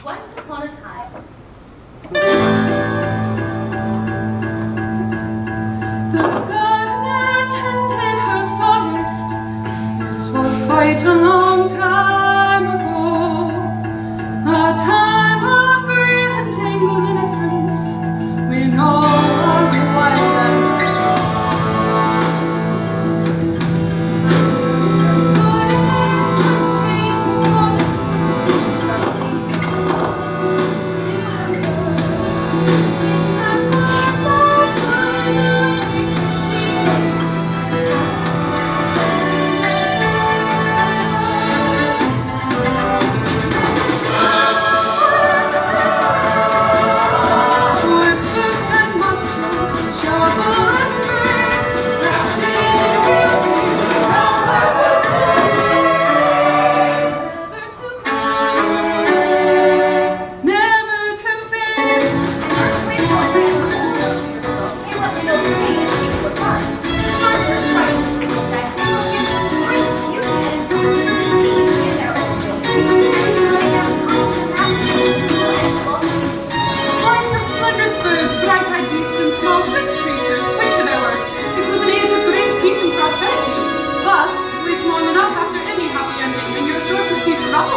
Once upon a time. The gardener tended her forest. This was quite a long time ago. A time of green and tangled innocence, when all was wild and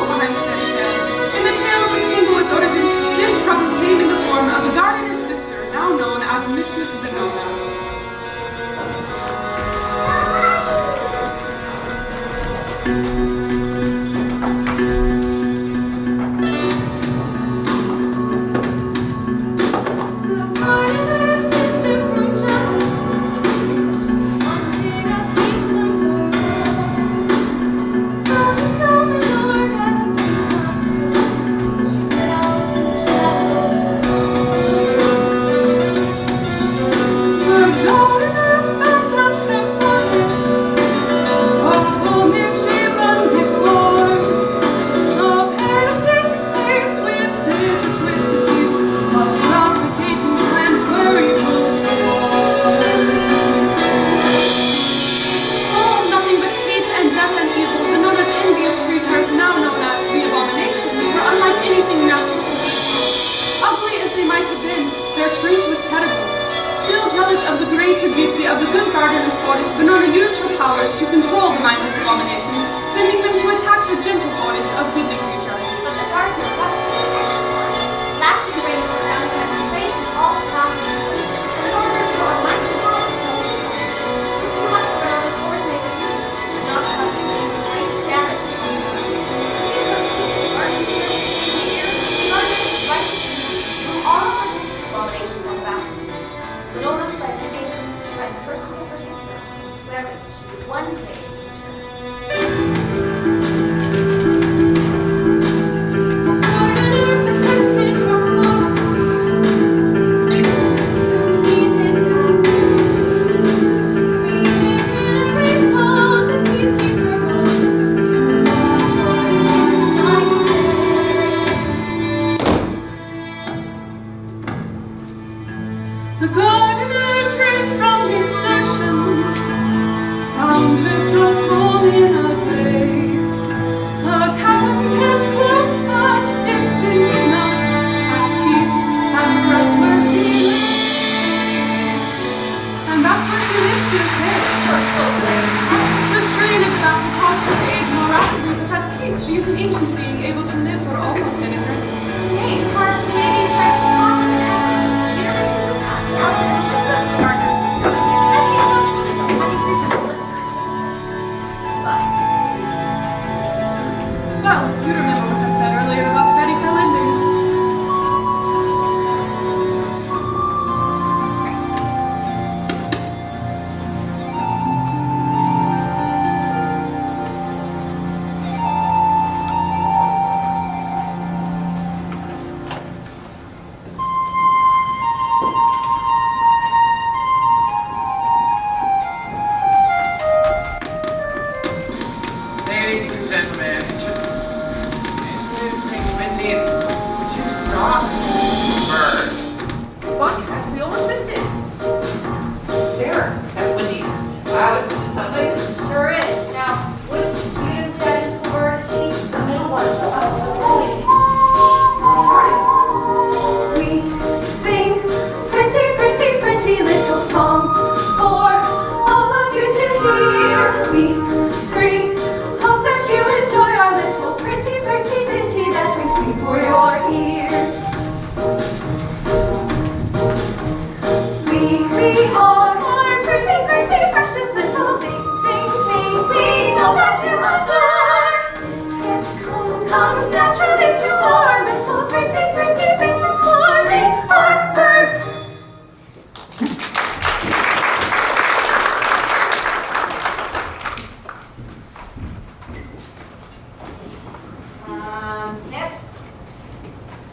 behind the fairy tale. In the tales of Tanglewood's origin, this trouble came in the form of a gardener's sister, now known as Mistress Venona. Of the greater beauty of the good gardener's forest, Venona used her powers to control the mindless abominations, sending them to attack the gentle forest of goodly creatures. But the gardener rushed to protect the forest, lashing the rain around his head and raising all the clouds into peace in order to draw a mighty wall of salvation. It was too much for Verona's ordinary beauty, and not because it was doing great damage to the garden. See her peace and garden here, the gardener righteous and slew all of her sister's abominations on the battle. Venona fled in anger, cried the curses of her sister, and swearing she would one day return.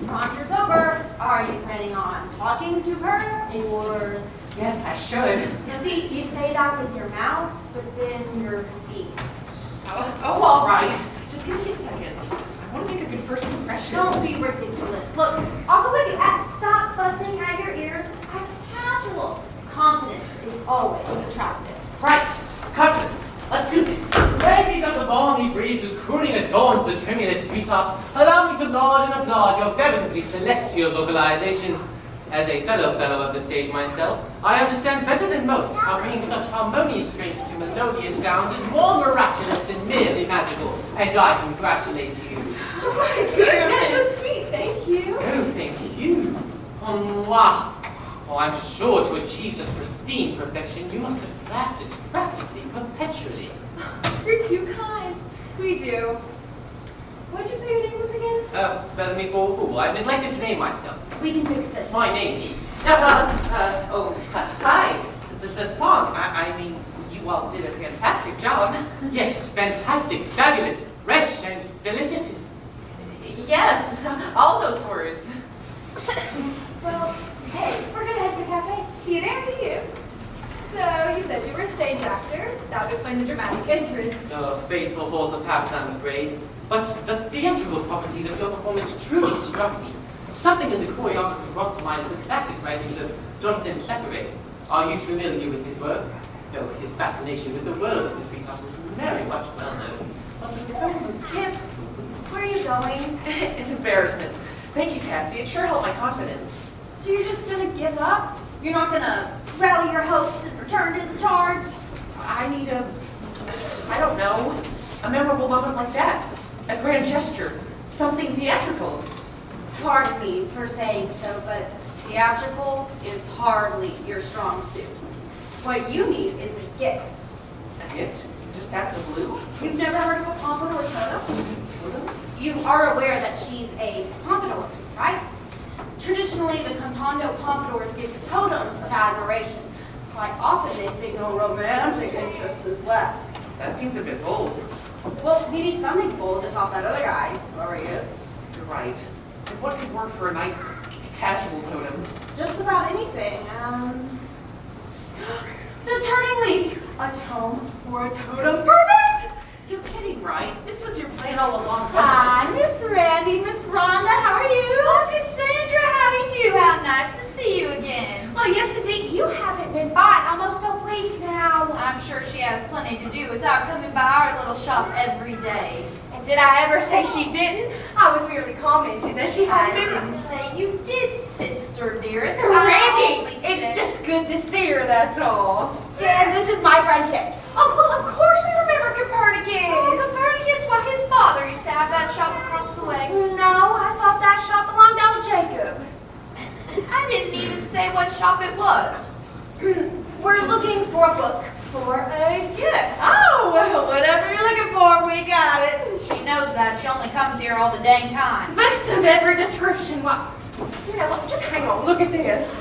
Concert's over. Are you planning on talking to her, or? Yes, I should. You see, you say that with your mouth, but then your feet. Oh, all right. Just give me a second. I want to make a good first impression. Don't be ridiculous. Look, I'll go with you. Stop fussing at your ears. Act casual. Confidence is always attractive. Right. Confidence. Let's do this. Ladies of the balmy breeze whose crooning adorns the tremulous treetops, allow me to laud and applaud your veritably celestial vocalizations. As a fellow of the stage myself, I understand better than most how bringing such harmonious strength to melodious sounds is more miraculous than merely magical, and I congratulate you. Oh my goodness, that's so sweet. Thank you. Oh, thank you. Mwah. Oh, I'm sure to achieve such pristine perfection, you must have practiced practically perpetually. You're too kind. We do. What'd you say your name was again? Bellamy for a fool. I've neglected to name myself. We can fix this. My name is. Hi. The song, I mean, you all did a fantastic job. Yes, fantastic, fabulous, fresh, and felicitous. Yes, all those words. Well, hey, we're gonna head to the cafe. See you there, see you. So, you said you were a stage actor. That would explain the dramatic entrance. A fateful force of habit, I'm afraid. But the theatrical properties of your performance truly struck me. Something in the choreography brought to mind the classic writings of Jonathan Lefferay. Are you familiar with his work? No, his fascination with the world of the treetops is very much well known. But the Kip, where are you going? An embarrassment. Thank you, Cassie. It sure helped my confidence. So you're just gonna give up? You're not gonna rally your hopes and return to the charge? I need I don't know, a memorable moment like that. A grand gesture. Something theatrical. Pardon me for saying so, but theatrical is hardly your strong suit. What you need is a gift. A gift? Just out of the blue? You've never heard of a pompadour totem? You are aware that she's a pompadour, right? Traditionally, the cantando pompadours give totems of admiration. Quite often, they signal romantic interests as well. That seems a bit bold. Well, we need something bold to top that other guy, whoever he is. You're right. And what could work for a nice, casual totem? Just about anything. The turning leaf. A tome or a totem. Perfect! You're kidding, right? This was your plan all along, Hi, wasn't it? Miss Randy, Miss Rhonda, how are you? Oh, Cassandra, how do you do? How nice to see you again. Oh, yes, indeed. You haven't been by almost a week now. I'm sure she has plenty to do without coming by our little shop every day. And did I ever say she didn't? I was merely commenting that she I hadn't didn't been. say you did, sister dearest. Randy, I only it's said- just good to see her, that's all. Dan, this is my friend Kit. Oh, well, of course we remember Copernicus. Oh, Copernicus, well, his father used to have that shop across the way. No, I thought that shop belonged to Jacob. I didn't even say what shop it was. We're looking for a book for a gift. Oh, well, whatever you're looking for, we got it. She knows that. She only comes here all the dang time. Best of every description. Well, yeah, look, just hang on. Look at this.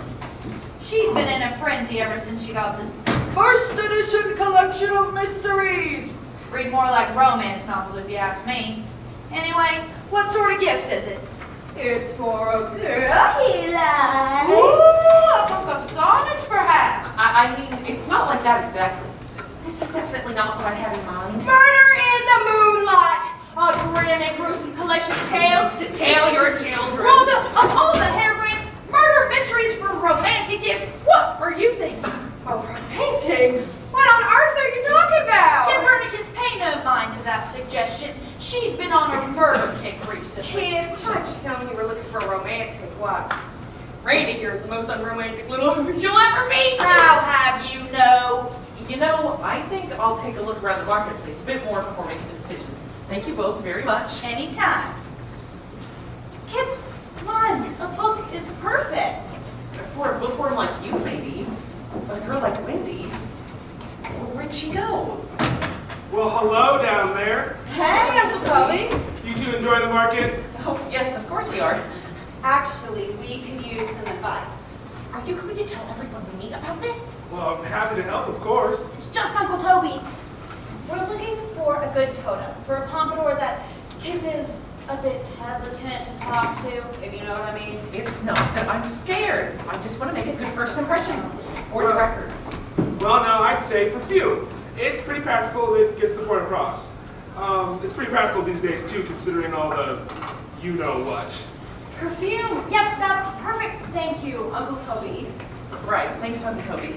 She's been in a frenzy ever since she got this first edition collection of mysteries. Read more like romance novels if you ask me. Anyway, what sort of gift is it? It's for a girl he likes. Ooh, a book of sonnets, perhaps. I mean, it's not like that exactly. This is definitely not what I had in mind. Murder in the Moonlight. A grim and gruesome collection of tales to tell your children. Rhonda, of all the harebrained murder mysteries for romantic gift, what were you thinking? Oh, romantic? What on earth are you talking about? Copernicus, pay no mind to that suggestion. She's been on a murder kick recently. Kid, I just known you were looking for a romantic. What? Randy here is the most unromantic little hoot you'll ever meet. I'll have you know. You know, I think I'll take a look around the marketplace a bit more before making a decision. Thank you both very much. Anytime. Kid, come on. A book is perfect. For a bookworm like you, maybe. But a girl like Wendy, where'd she go? Well, hello down there. Hey, Uncle Toby. You two enjoy the market? Oh, yes, of course we are. Actually, we can use some advice. Are you going to tell everyone we meet about this? Well, I'm happy to help, of course. It's just Uncle Toby. We're looking for a good totem, for a pompadour that Kip is a bit hesitant to talk to, if you know what I mean. It's not that I'm scared. I just want to make a good first impression. For the record. Well, now I'd say perfume. It's pretty practical. It gets the point across. It's pretty practical these days too, considering all the you-know-what. Perfume. Yes, that's perfect. Thank you, Uncle Toby. Right. Thanks, Uncle Toby.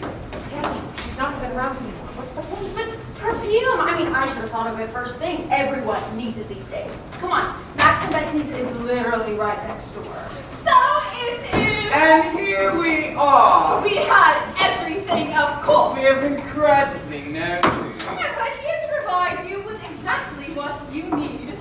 Cassie, she's not even around anymore. What's the point? But perfume! I mean, I should have thought of it first thing. Everyone needs it these days. Come on, Max and Betsy's is literally right next door. So it is. And here we are. We had everything, of course. We have incredibly no clue. Yeah, but here to provide you with exactly what you need.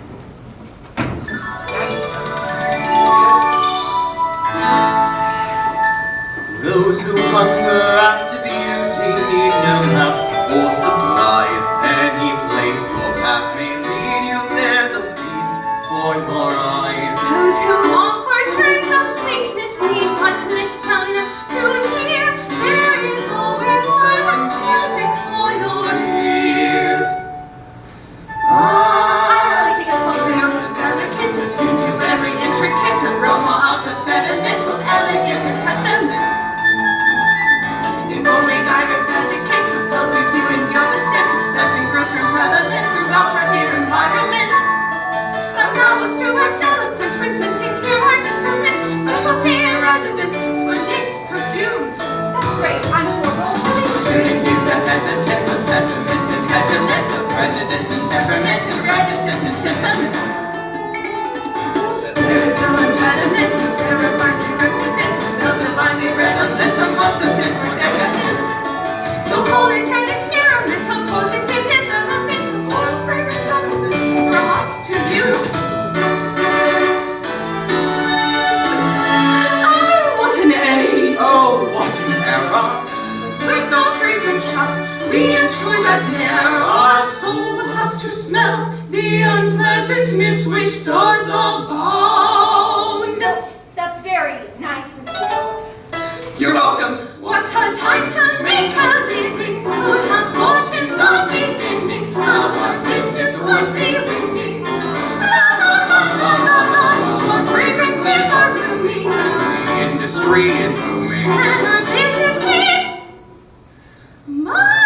Those who hunger after beauty need no maps or supplies. Any place your path may lead you, there's a feast for your eyes. Those who long for springs of sweetness need but listen to hear. There is always pleasant music for your ears. I take a song as delicate, attuned to every intricate aroma of the sentimental, elegant and passionate. If only diverse magic compels you to enjoy the scent of such engrossing prevalent throughout your dear environment. Allow us to excel at presenting your testament, specialty and residence, splendid perfumes. That's great. I'm sure we'll really Soon infuse the hesitant, the pessimist and petulant, the prejudiced and temperament and reticent and sentiment. There is no impediment to verifying you represent, to smell divinely relevant amongst the sense for decadent. So hold it and experiment, a positive development of oral fragrance medicine from us to you. Oh, what an age! Oh, what an error! With our fragrance shop, we ensure that ne'er our soul has to smell the unpleasant mist which does abound. That's very nice of you. You're welcome. What a time to make a living! Who'd have thought in the beginning how our business would be ringing? La la la la la la, our fragrances are blooming, The industry is booming. and our business keeps mushrooming.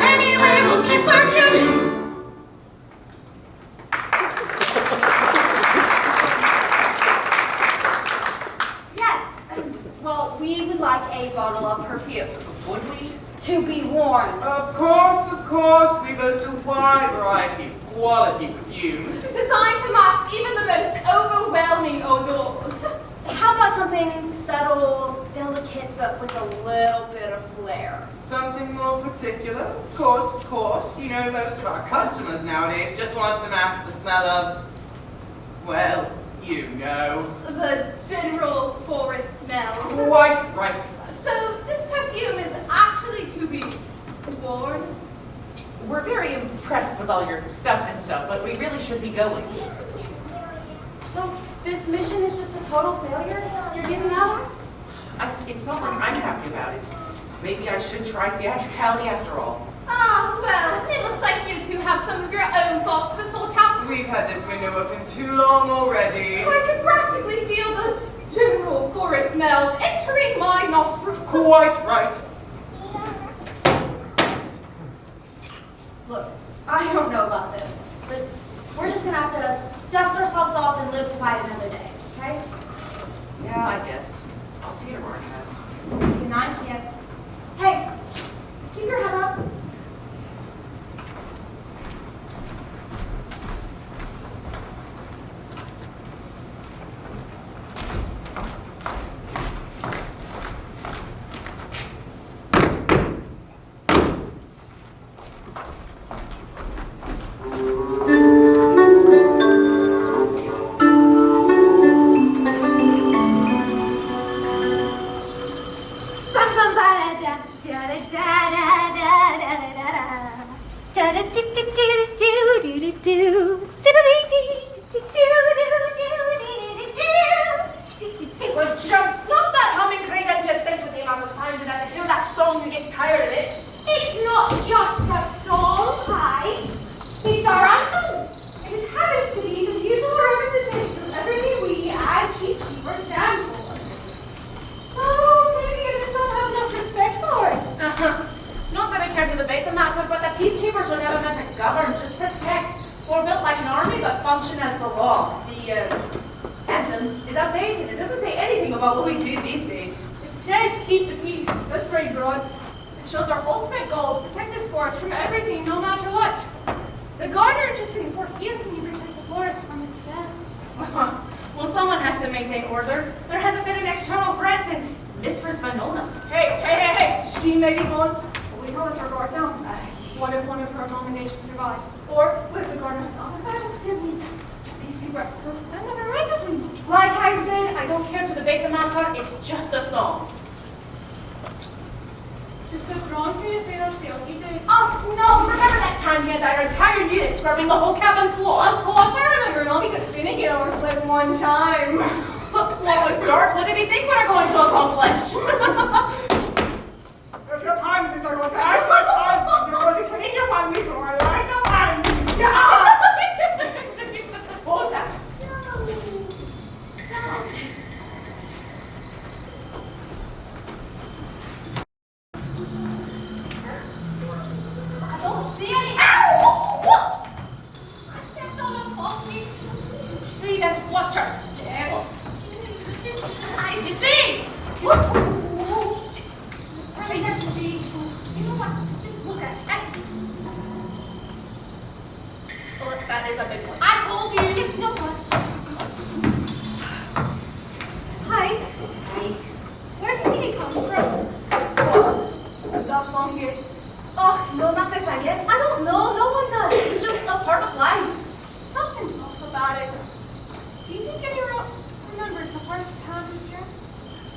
Anyway, we'll keep perfuming. Yes. Well, we would like a bottle of perfume. Would we? To be worn. Of course, we boast a wide variety of quality perfumes. Designed to mask even the most overwhelming odors. How about something subtle, delicate, but with a little bit of flair? Something more particular? Of course. You know, most of our customers nowadays just want to mask the smell of, well, you know. The general forest smells. Quite right. So this perfume is actually to be worn. We're very impressed with all your stuff and stuff, but we really should be going. So this mission is just a total failure? You're giving out? It's not like I'm happy about it. Maybe I should try theatricality after all. Ah, well, it looks like you two have some of your own thoughts to sort out. We've had this window open too long already. I can practically feel the general forest smells entering my nostrils. Quite right. Look, I don't know about this, but we're just gonna have to dust ourselves off and live to fight another day, okay? Yeah, I guess. I'll see you tomorrow, Cass. Good night, kid. Hey, keep your head up. nothing but function as the law. The anthem is outdated. It doesn't say anything about what we do these days. It says keep the peace. That's pretty broad. It shows our ultimate goal to protect this forest from everything, no matter what. The gardener interested in foresees and you protect the forest from itself. Well, someone has to maintain order. There hasn't been an external threat since Mistress Vanona. Hey! She may be gone, but we can't let her guard down. What if one of her nominations survived? Or what if the gardener has other magical siblings? They see where and never reminds us we much. Like I said, I don't care to debate the matter. It's just a song. Just look wrong here, you say that's the only day. Oh, no, remember that time he had our entire unit scrubbing the whole cabin floor? Of course I remember, not because spinning it overslept one time. What was dirt? What did he think we were going to accomplish? If your pansies are going to act like pansies, you're going to clean your pansies for my life, no pansies. Yeah! What was that? I don't see any. Ow! What? I stepped on a faulty tree. That's what your step. I did me. Really, let's see. You know what? Just look at that. Oh, that is a big one. I told you. No, Hi. Hi. Where do you think it comes from? What? The fungus. Oh, no, not this again. I don't know. No one does. It's just a part of life. Something's off about it. Do you think anyone remembers the first time we were here?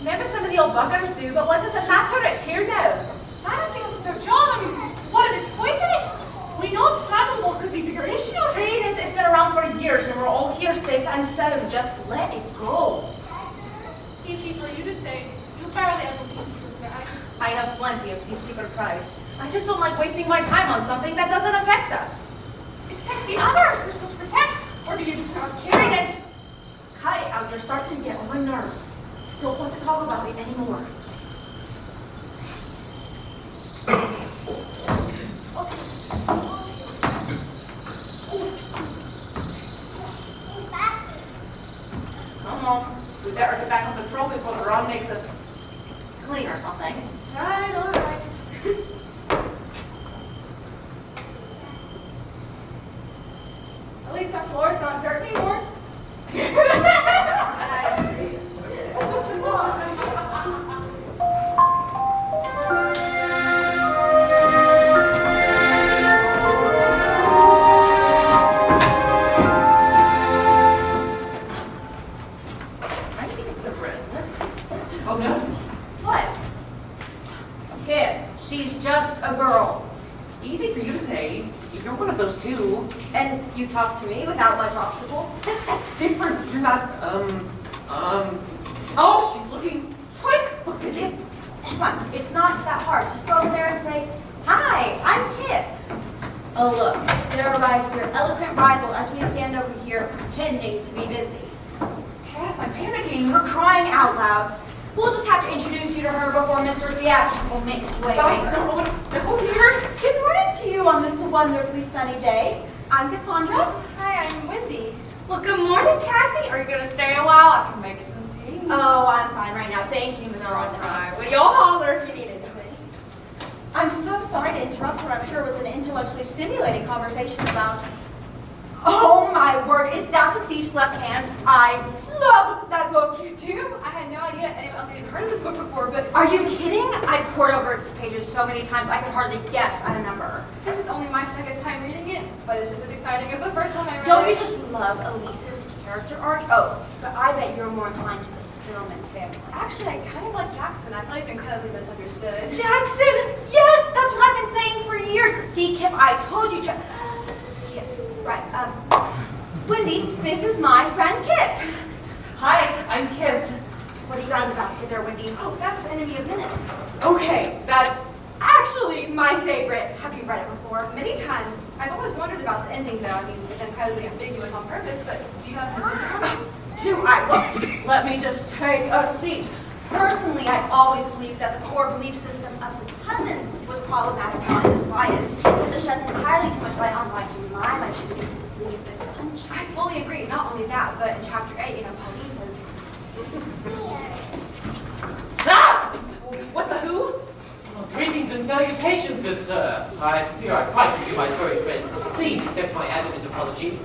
Maybe some of the old buggers do, but what does it matter? It's here now. Matters because it's our job. I mean, what if it's poisonous? We know it's flammable. Could be bigger issue. Reed, it's been around for years, and we're all here safe and sound. Just let it go. Easy for you to say. You barely have a piece of your pride. I have plenty of peacekeeper pride. I just don't like wasting my time on something that doesn't affect us. It affects the others we're supposed to protect. Or do you just not care? Credence! Cut it out. You're starting to get on my nerves. Don't want to talk about it anymore. Come on. We better get back on patrol before the run makes us clean or something. Right, all right. At least our floor is not dirt anymore. I agree. I think it's a red. Oh no. What? Kid, she's just a girl. Easy for you to say. You're one of those too. And you talk to me without much obstacle. That's different. You're not, Oh, she's looking. Quick! What is it? Come on, it's not that hard. Just go over there and say, "Hi, I'm Kit." Oh look, there arrives your eloquent rival as we stand over here pretending to be busy. Cass, I'm panicking. For crying out loud. We'll just have to introduce you to her before Mr. Theatrical makes his way Oh, over. no, dear. Good morning to you on this wonderfully sunny day. I'm Cassandra. Hi, I'm Wendy. Well, good morning, Cassie. Are you going to stay a while? I can make some tea. Oh, I'm fine right now. Thank you, Miss Rhonda. Right. Well, you'll holler if you need anything. I'm so sorry to interrupt what I'm sure was an intellectually stimulating conversation about. Oh my word, is that the thief's left hand? I love that book. You do? I had no idea anyone else had heard of this book before, but Are you kidding? I pored over its pages so many times I could hardly guess at a number. this is only my second time reading it, but it's just as exciting as the first time I read Don't you it. just love Elise's character arc? Oh, but I bet you're more inclined to the Stillman family. Actually, I kind of like Jackson. I feel he's incredibly misunderstood. Jackson! Yes, that's what I've been saying for years. See, Kip, I told you. Yeah, right. Wendy, this is my friend Kip. Hi, I'm Kip. What do you got in the basket there, Wendy? Oh, that's the Enemy of Venice. Okay, that's Actually, my favorite. Have you read it before? many times. I've always wondered about the ending, though. I mean, it's incredibly ambiguous on purpose, but do you have Do I? Well, let me just take a seat. Personally, I always believed that the core belief system of the cousins was problematic, not in the slightest, because it sheds entirely too much light on why Jemima chooses to leave the country. I fully agree. Not only that, but in chapter 8, Pauline says, Ah! What the who? Well, greetings and salutations, good sir. I fear I frightened you, my furry friend. Please accept my adamant apology.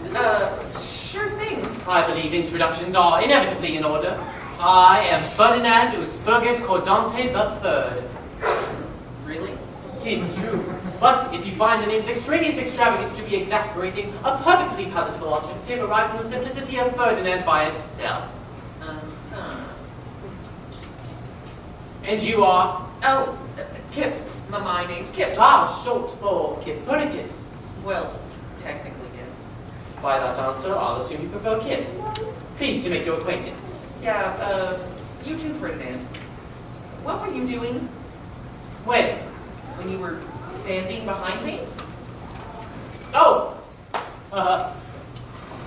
Sure thing. I believe introductions are inevitably in order. I am Ferdinand Uspergus Cordante III. Really? It is true. But if you find the name's extraneous extravagance to be exasperating, a perfectly palatable alternative arrives in the simplicity of Ferdinand by itself. And you are? Oh, Kip. My name's Kip. Ah, short for Kippernicus. Well, technically, yes. By that answer, I'll assume you prefer Kip. Pleased to make your acquaintance. Yeah, you too, Ferdinand. What were you doing When? when you were standing behind me? Oh!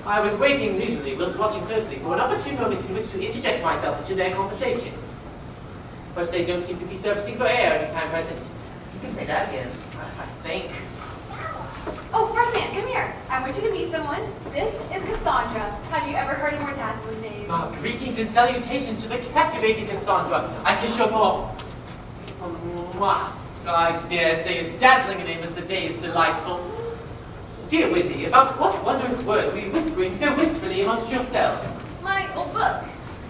I was waiting leisurely, whilst watching closely for an opportune moment in which to interject myself into their conversation. But they don't seem to be surfacing for air any time present. You can say that again, I think. oh, Ferdinand, come here. I want you to meet someone. This is Cassandra. Have you ever heard a more dazzling name? Greetings and salutations to the captivating Cassandra. I kiss your paw. Mwah. I dare say as dazzling a name as the day is delightful. Dear Wendy, about what wondrous words were you whispering so wistfully amongst yourselves? My old book.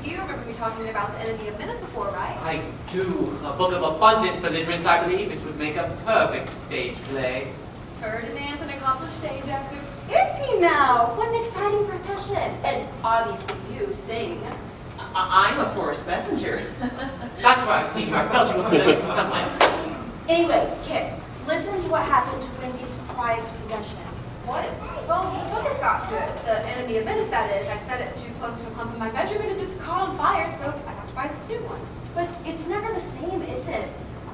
You remember me talking about the enemy of Menace before, right? I do. A book of abundant belligerence, I believe, which would make a perfect stage play. Ferdinand's an accomplished stage actor. Is he now? What an exciting profession. And obviously you sing. I'm a forest messenger. That's why I've seen you. I felt you were familiar from somewhere. Anyway, Kip, listen to what happened to Wendy's prized possession. What? Well, the book has got to it. The enemy of Menace, that is. I set it too close to a clump in my bedroom and it just caught on fire, so I have to buy this new one. But it's never the same, is it?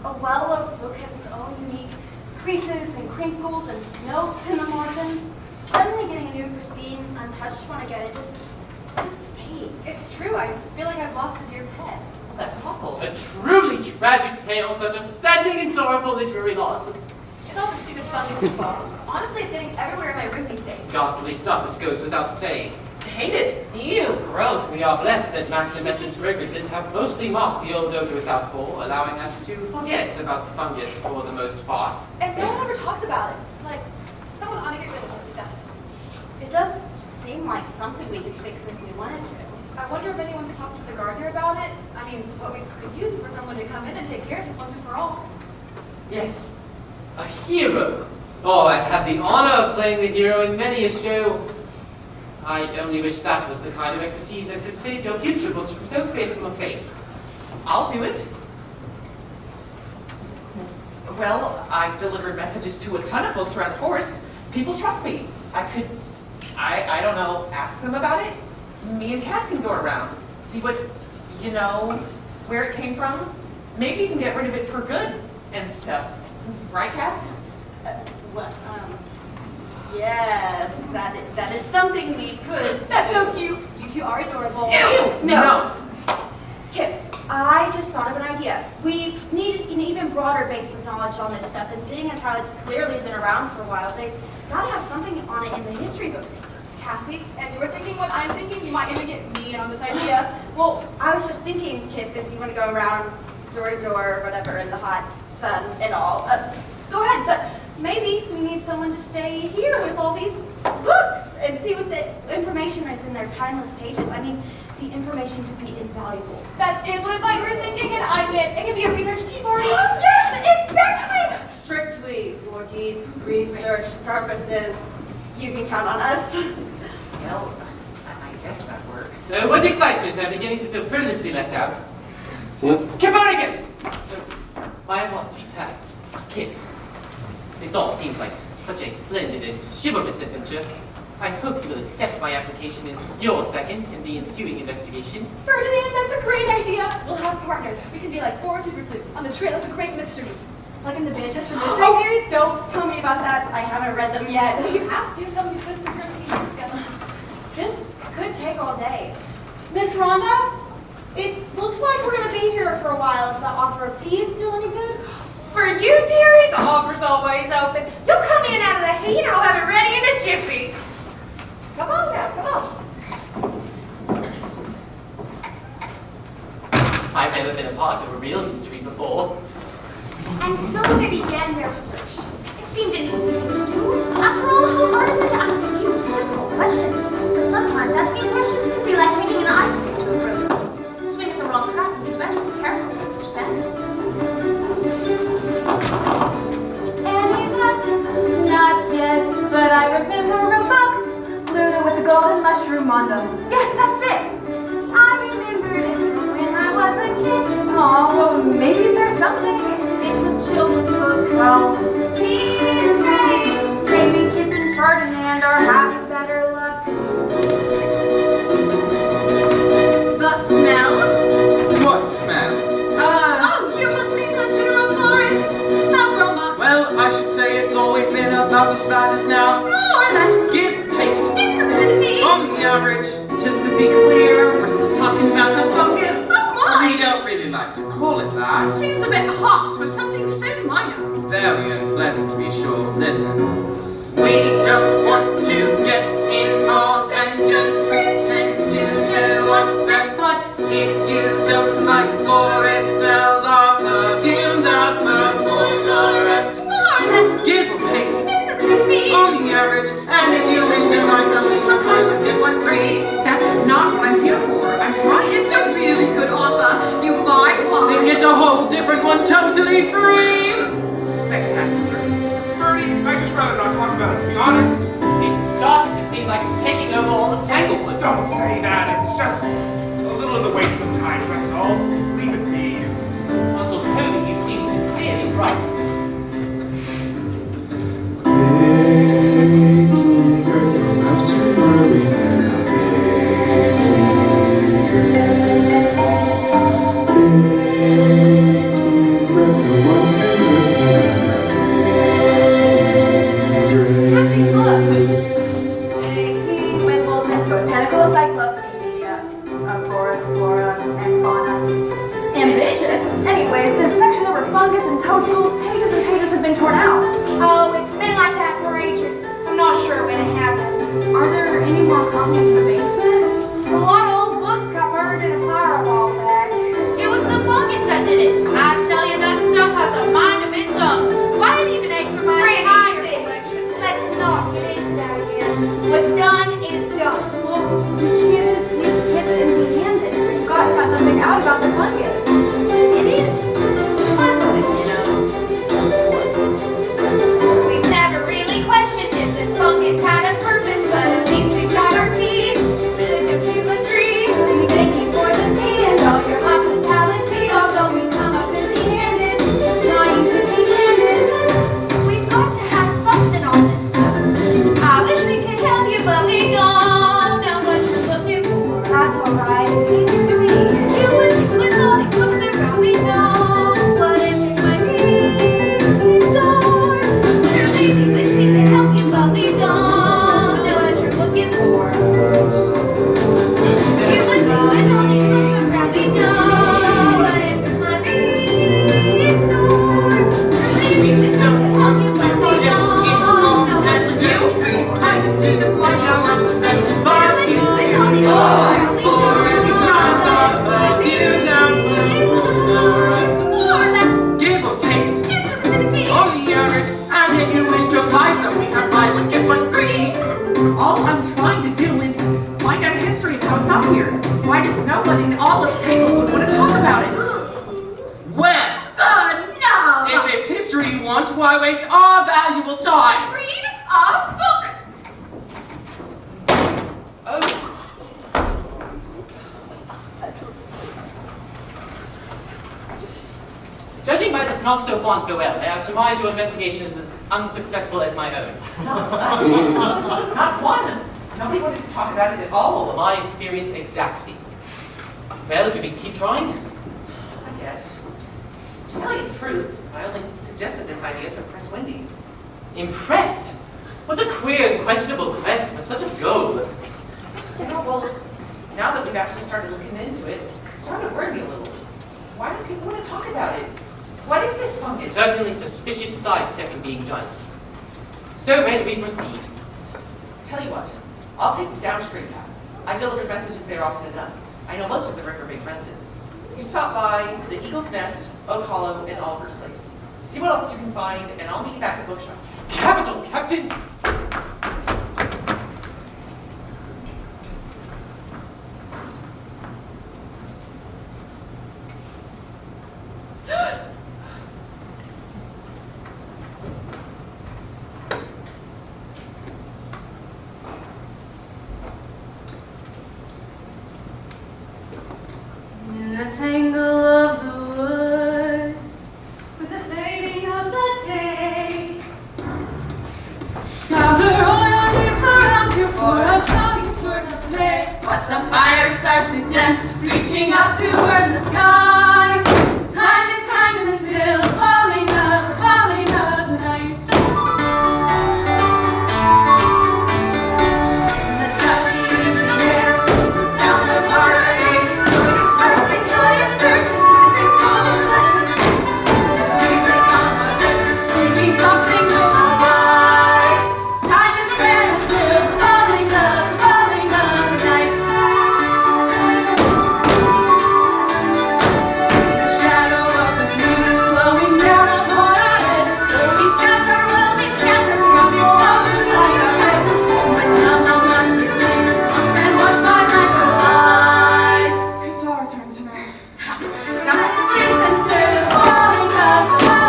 A well-loved book has its own unique creases and crinkles and notes in the margins. Suddenly getting a new, pristine, untouched one again, it just fades. It's true. I feel like I've lost a dear pet. That's awful. A truly tragic tale, such a saddening and sorrowful literary loss. It's all the stupid fungus' fault. Honestly, it's getting everywhere in my room these days. Ghastly stuff which goes without saying. Hate it. Ew, gross. We are blessed that Max and Betsy's fragrances have mostly masked the old odorous outfall, allowing us to forget about the fungus for the most part. And no one ever talks about it. Like, someone ought to get rid of this stuff. It does seem like something we could fix if we wanted to. I wonder if anyone's talked to the gardener about it. I mean, what we could use is for someone to come in and take care of this once and for all. Yes, a hero. Oh, I've had the honor of playing the hero in many a show. I only wish that was the kind of expertise that could save your future books from so fearsome a fate. I'll do it. Well, I've delivered messages to a ton of folks around the forest. People trust me. I don't know, ask them about it? Me and Cass can go around, see what, where it came from. Maybe you can get rid of it for good and stuff. Right, Cass? Yes, that is something we could. That's so cute. You two are adorable. Ew! No. Kip, I just thought of an idea. We need an even broader base of knowledge on this stuff, and seeing as how it's clearly been around for a while, they gotta have something on it in the history books. Cassie, if you were thinking what I'm thinking, you might even get me in on this idea. Well, I was just thinking, Kip, if you want to go around door to door, whatever, in the hot sun and all, go ahead, but maybe we need someone to stay here with all these books and see what the information is in their timeless pages. I mean, the information could be invaluable. That is what I thought you were thinking, and I meant it could be a research tea party. Oh, yes, exactly! Strictly for deep research purposes. You can count on us. Well, I guess that works. So, what excitement! I'm beginning to feel frivolously left out. Campione! My apologies, Kip. This all seems like such a splendid and chivalrous adventure. I hope you will accept my application as your second in the ensuing investigation. Ferdinand, that's a great idea. We'll have partners. We can be like 4 2 pursuits on the trail of a great mystery. Like in the Manchester Mystery Series. Don't tell me about that. I haven't read them yet. You have to. Somebody supposed to turn the pieces together. This could take all day. Miss Rhonda? It looks like we're gonna be here for a while. If the offer of tea is still any good. For you, dearie, the offer's always open. You'll come in out of the heat, I'll have it ready in a jiffy. Come on now, come on. I've never been a part of a real mystery before. And so they began their search. It seemed an easy thing to do. After all, how hard is it to ask a few simple questions? But sometimes asking questions can be like taking an ice cream to a frozen. Swing at the wrong track and you better be careful to understand. Any luck? Not yet, but I remember a book. Luna with the golden mushroom on them. Yes, that's it. I remembered it from when I was a kid. Oh, well, maybe there's something. It's a children's book. Well, tea's great. Maybe Kip and Ferdinand are having better luck. The smell? What smell? Oh, you must mean the general forest. Aroma. Well, I should say it's always been about as bad as now. More or less. Give or take. In the vicinity. On the average, Just to be clear, we're still talking about the fungus. So much. we don't really like to call it that. Seems a bit harsh for something so minor. Very unpleasant to be sure. Listen. We don't want to get involved and don't pretend to know what's best. But if you don't like forest smells or perfumes out for the rest, More or less. give or take. In the vicinity. On the average, and if you wish to buy something, I'll buy one, get one free. That's not what I'm here for. I'm trying. It's a really good offer. You buy one. Then get a whole different one totally free. Spectacular. Bertie, I'd just rather not talk about it, to be honest. It's starting to seem like it's taking over all of Tanglewood. Don't say that. It's just a little in the way sometimes, that's all. Leave it be. Uncle Toby, you seem sincerely right. Don't have to worry now, Passing book. J.T. Wimbledon's Botanical Encyclopedia of Flora, and Fauna. Ambitious. Anyways, this section over fungus and toadstools, pages and pages have been torn out. Oh, it's been like that for ages. I'm not sure when it happened. Are there any more copies in the basement? A lot of old books got burned in a fire a while back. It was the fungus that did it. I tell you, that stuff has a mind of its own. Why it even ate through my entire collection? Let's not get into that again. What's done is done. Well, you can't just leave the kids empty-handed. You've got to find something out about the fungus. It is puzzling, you know. We've never really questioned if this fungus had a purpose, but at least we've got our teeth. It's good, don't you agree? Thank you for the tea and all your hospitality. Although we come up empty-handed, just trying to be candid. We've got to have something on this stuff. I wish we could help you, but we don't know what you're looking for. That's alright, neither do we. You wouldn't with all these books around, we know what answers might be in store. Truly, we wish we could help you, but we don't know what you're looking for. You would know with all these books around, we know what answers might be in store. Truly, we wish we could help you, but we don't know what you're looking for. You would know with all these books around, we know more or less. Give or take. In the vicinity. On the average, and if you wish to buy some, we have buy one, get one free. All I'm trying to do is find out a history of how it got here. Why does no one in all of Tanglewood want to talk about it? Well, if it's history you want, why waste our valuable time? Read a book. Oh. Judging by this not so fond farewell, may I surmise your investigation is as unsuccessful as my own. Not one. Nobody wanted to talk about it at all. My experience exactly. Well, do we keep trying? I guess. To tell you the truth, I only suggested this idea to impress Wendy. Impress? What a queer and questionable quest for such a goal. Yeah, well, now that we've actually started looking into it, it's starting to worry me a little. Why do people want to talk about it? What is this fungus? Certainly suspicious sidestepping being done. So where do we proceed? Tell you what, I'll take the downstream path. I've delivered messages there often enough. I know most of the river-based residents. You stop by the Eagle's Nest, Oak Hollow, and Oliver's Place. See what else you can find, and I'll meet you back at the bookshop. Capital, Captain! In the tangle of the wood, with the fading of the day, gather all your needs around you for a shouting sort of play. Watch the fire start to dance, reaching up to burn the sky. Time is time until falling of night. In the dusty evening air, the sound of harmony. Something with the wise. Time is spent till falling of night. The shadow of the moon blowing down upon our heads. Will we scatter from your thousand like our heads? My son of London, must and watch my natural eyes. It's our turn tonight. Time is spent until falling of night.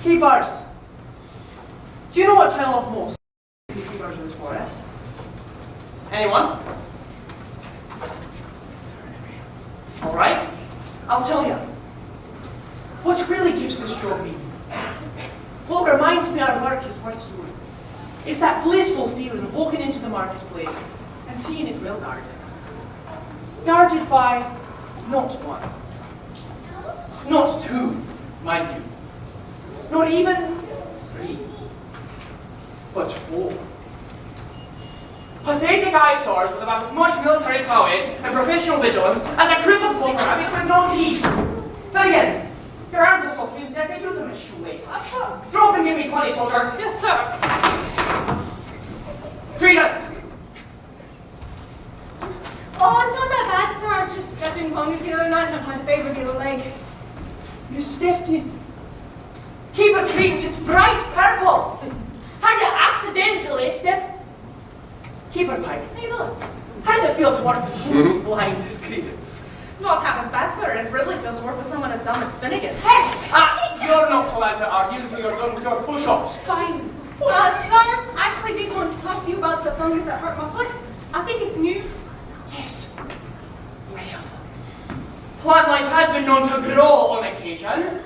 Keepers! Do you know what I love most? These keepers in this forest. Anyone? Alright, I'll tell you. What really gives this job meaning, what reminds me our work is worth doing, is that blissful feeling of walking into the marketplace and seeing it well guarded. Guarded by not one, not two, mind you, not even three, but four. Pathetic eyesores with about as much military prowess and professional vigilance as a group of poker rabbits with no teeth. Then again, your arms are so flimsy I could use them as shoelaces. Drop and give me 20, soldier. Yes, sir. Credence! Oh, it's not that bad, sir. I was just stepping fungus the other night and I had to favor the other leg. You stepped in. Keep it credence, it's bright purple. How'd you accidentally step? Keep it, Mike. How you doing? How does it feel to work with someone as blind as Credence? Not half as bad, sir, as Ridley feels to work with someone as dumb as Finnegan. You're not allowed to argue until you're done with your push-ups. Fine. Sir, I actually did want to talk to you about the fungus that hurt my foot. I think it's new. Yes. Well, plant life has been known to grow on occasion.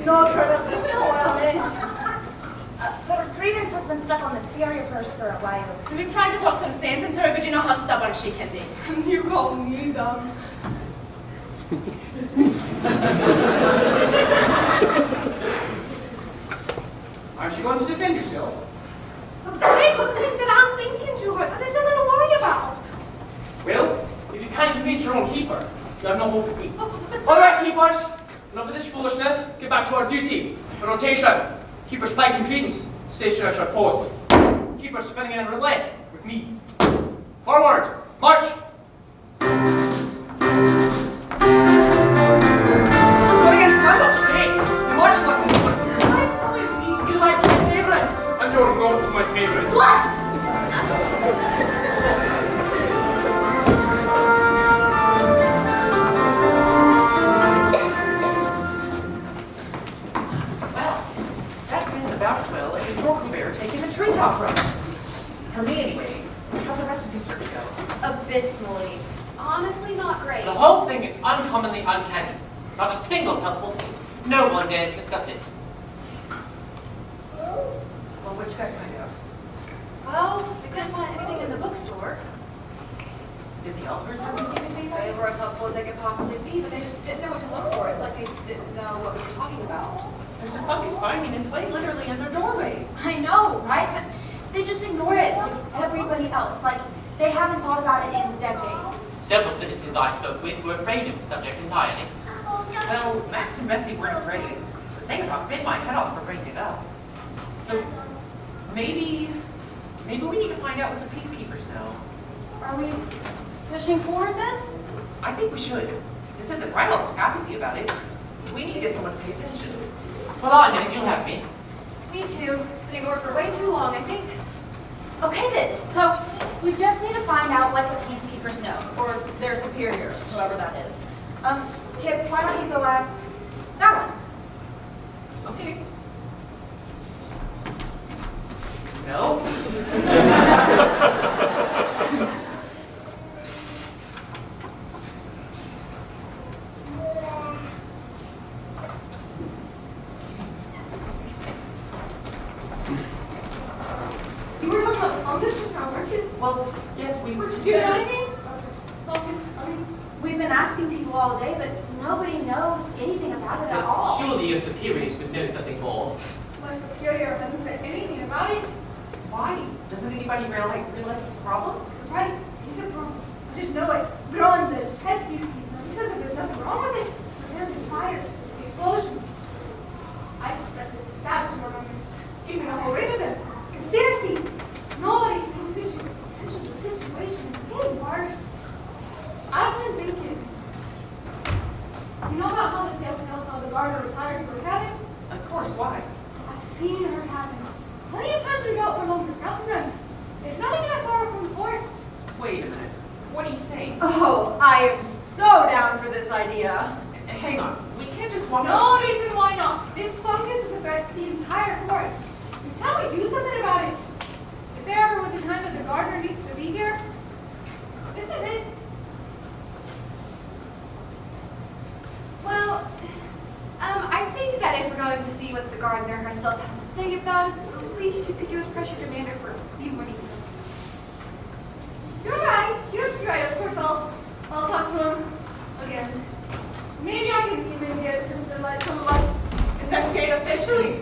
No, sir, that's not what I meant. Sir, Credence has been stuck on this theory of hers for a while. We've been trying to talk some sense into her, but you know how stubborn she can be. You call me dumb. Aren't you going to defend yourself? They just think that I'm thinking to her. There's nothing to worry about. Well, if you can't convince your own keeper, you have no hope with me. But All right, keepers. Enough of this foolishness. Let's get back to our duty. The rotation. Keepers Pike and Credence. Station at your post. Keepers spinning in and relay with me. Forward. March. But again, stand up straight. You march like a woman. Because I'm my favourites. And you're not my favourites. What? Well, that man in the Bouncewell is a Jorko bear taking the treetop run. For me, anyway. How'd the rest of the search go? Abysmally. Honestly, not great. The whole thing is uncommonly uncanny. Not a single helpful hint. No one dares discuss it. Well, what'd you guys find out? Well, we couldn't find anything in the bookstore. Did the Ellsworths have anything to say about They it? were as helpful as they could possibly be, but they just didn't know what to look for. It's like they didn't know what we were talking about. There's a fungus finding its way literally in their doorway. I know, right? But they just ignore it like everybody else. Like, they haven't thought about it in decades. Several citizens I spoke with were afraid of the subject entirely. Well, Max and Betsy weren't afraid, but they about bit my head off for bringing it up. So, maybe we need to find out what the peacekeepers know. Are we pushing forward then? I think we should. This isn't right all this apathy about it. We need to get someone to pay attention. Well, I'm in if you'll have me. Me too. It's been ignored for way too long, I think. Okay then. So we just need to find out what the peacekeepers know, or their superior, whoever that is. Kip, why don't you go ask that one? Okay. No? You were talking about fungus just now, weren't you? Well, yes, we were just... Do you know anything? Fungus, We've been asking people all day, but nobody knows anything about it at all. Surely your superiors would know something more. my superior hasn't said anything about it. Why? Doesn't anybody realize it's a problem? Right, he's a problem. I just know it. Growing the headpiece, he said that there's nothing wrong with it. But then the fires, the explosions. I suspect there's a savage organist, even a whole ring of them. Conspiracy. Nobody's paying attention to the situation. It's getting worse. I've been thinking. You know about how the tales tell how the gardener retires to her cabin? Of course, why? I've seen her cabin. Plenty of times we go out for longer scouting runs. It's not even that far from the forest. Wait a minute. What are you saying? Oh, I am so down for this idea. Hang on. We can't just walk No out. reason why not. This fungus is affects the entire forest. It's time we do something about it. If there ever was a time that the gardener needs to be here, this is it. Well, I think that if we're going to see what the gardener herself has to say about it, the least you could do is pressure Commander for a few more details. You're right. You're right. Of course, I'll talk to him again. Maybe I can even get him to let some of us investigate officially.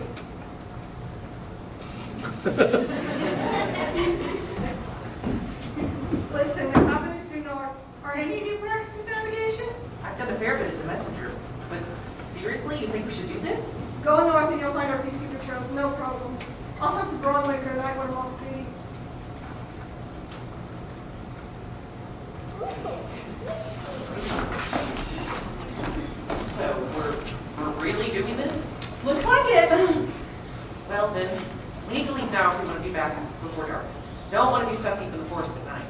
Listen, the cabin is due north. Are any of you practicing navigation? I've done a fair bit as a messenger. But seriously, you think we should do this? Go north and you'll find our peacekeeper trails, no problem. I'll talk to Broadwinker and I want him off duty. So, we're really doing this? Looks like it. Well then, we need to leave now if we want to be back before dark. Don't want to be stuck deep in the forest at night.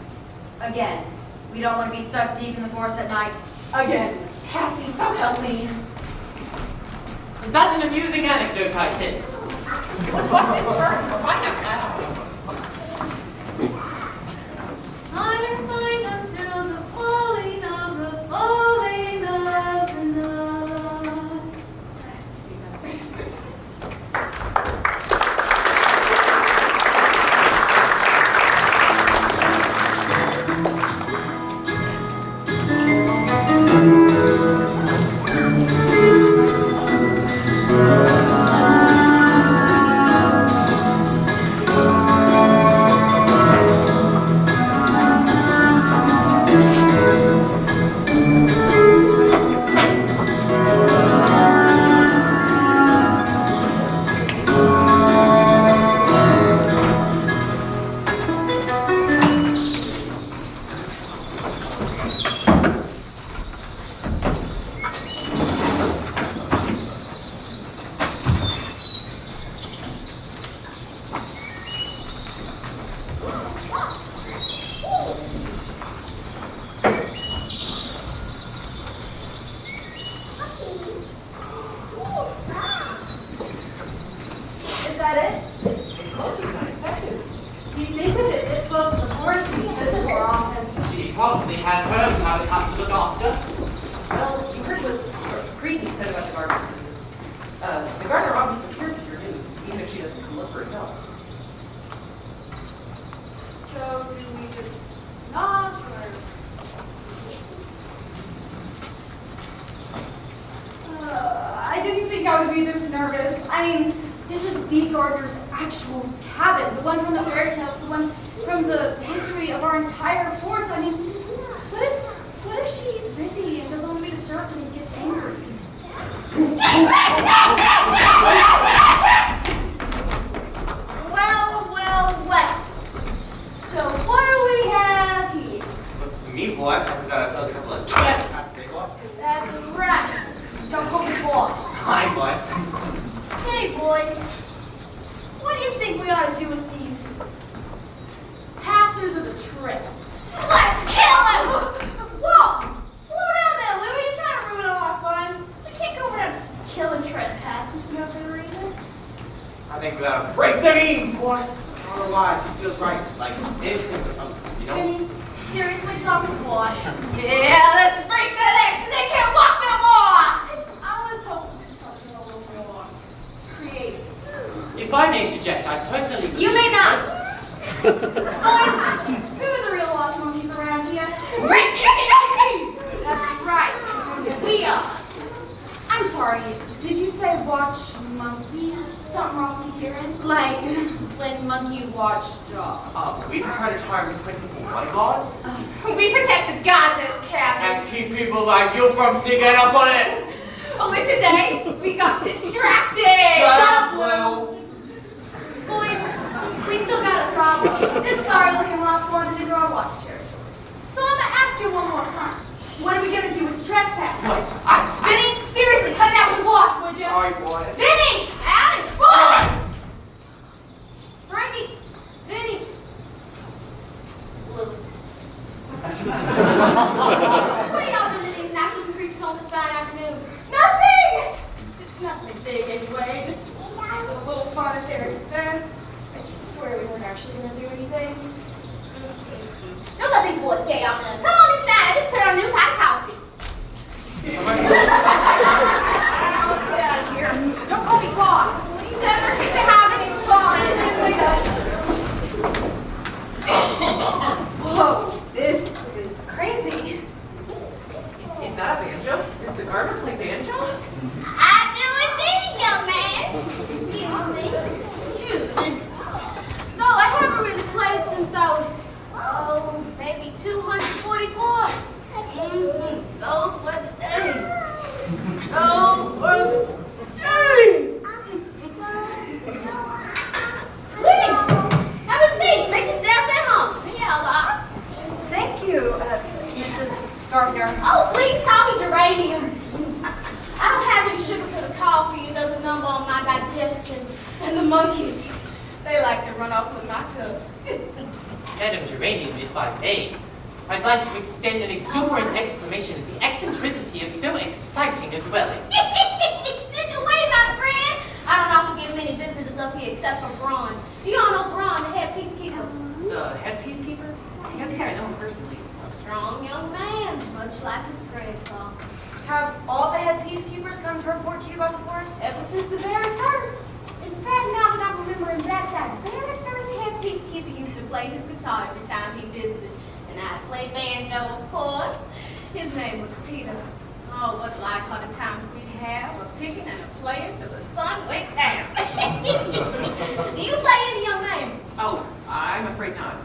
Again, we don't want to be stuck deep in the forest at night. Again. Cassie, so help me. Is that an amusing anecdote I sense? What is turn? Find out now. Time is mine until the falling of the night. said about the gardener's visits. The gardener obviously hears of your news, even if she doesn't come look for herself. So do we just knock or? I didn't think I would be this nervous. I mean, this is the gardener's actual cabin, the one from the fairy tales, the one from the history of our entire forest. I mean, what if she's busy and doesn't want to be disturbed and gets angry? Well. So what do we have here? Looks to me, boss, like we got ourselves a couple of trespassers, boss. That's right. Don't call me boss. Hi, boss. Say, boys, what do you think we ought to do with these passers of the trails? Let's kill him! Whoa! Slow down there, Louie. You're trying to ruin all our fun. We can't go around killing trespassers for no good reason. I think we ought to break their knees, boss. I don't know why, it just feels right. Like instinct or something, you know? I mean, seriously, stop it, boss. Yeah, let's break their legs so they can't walk no more. I was hoping for something a little more creative. If I may interject, I personally... You may not. Boys, who are the real watch monkeys around here? That's right. We are. I'm sorry, did you say watch monkeys? Something wrong with hearing? Like when monkey watch dog. We try to target the principal bodyguard We protect the gardener's cabin. and keep people like you from sneaking up on it. Only today, we got distracted. Shut up, Lou. Boys, we still got a problem. This sorry-looking lot's wanted into our watch territory. So I'm gonna ask you one more time. What are we gonna do with the trespassers? Boss, Vinny, seriously, cut it out with the boss, would you? sorry, boys. Vinny! Out of boss! Frankie! Vinny! Lou. What are y'all doing to these nice looking creatures on this fine afternoon? Nothing! Nothing big anyway, just a little fun at their expense. I can swear we weren't actually gonna do anything. Don't let these boys stay out there. Come on inside. I just put on a new pot of coffee. Get out of here. Don't call me boss. You never get to have any fun. Whoa, this is crazy. Is that a banjo? Does the gardener play banjo? I do indeed, young man. Excuse me. No, I haven't really played since I was, maybe 244. Those were the days. Those were the days. Winnie, have a seat. Make yourselves at home. Yeah, Thank you, Mrs. Gardner. oh, please call me geranium. I don't have any sugar for the coffee. It does a number on my digestion. And the monkeys, they like to run off with my cups. Madam Geranium, if I may, I'd like to extend an exuberant exclamation at the eccentricity of so exciting a dwelling. Extend away, my friend. I don't often get many visitors up here except for Braun. Do y'all know Braun, the head peacekeeper? The head peacekeeper? I can't say I know him personally. A strong young man, much like his grandfather. Have all the head peacekeepers come to report to you about the forest? Ever since the very first. In fact, now that I'm remembering back, that very first head peacekeeper used to play his guitar every time he visited. And I played banjo, of course. His name was Peter. Oh, what light-hearted times we'd have, a picking and a playing till the sun went down. Do you play any, young man? Oh, I'm afraid not.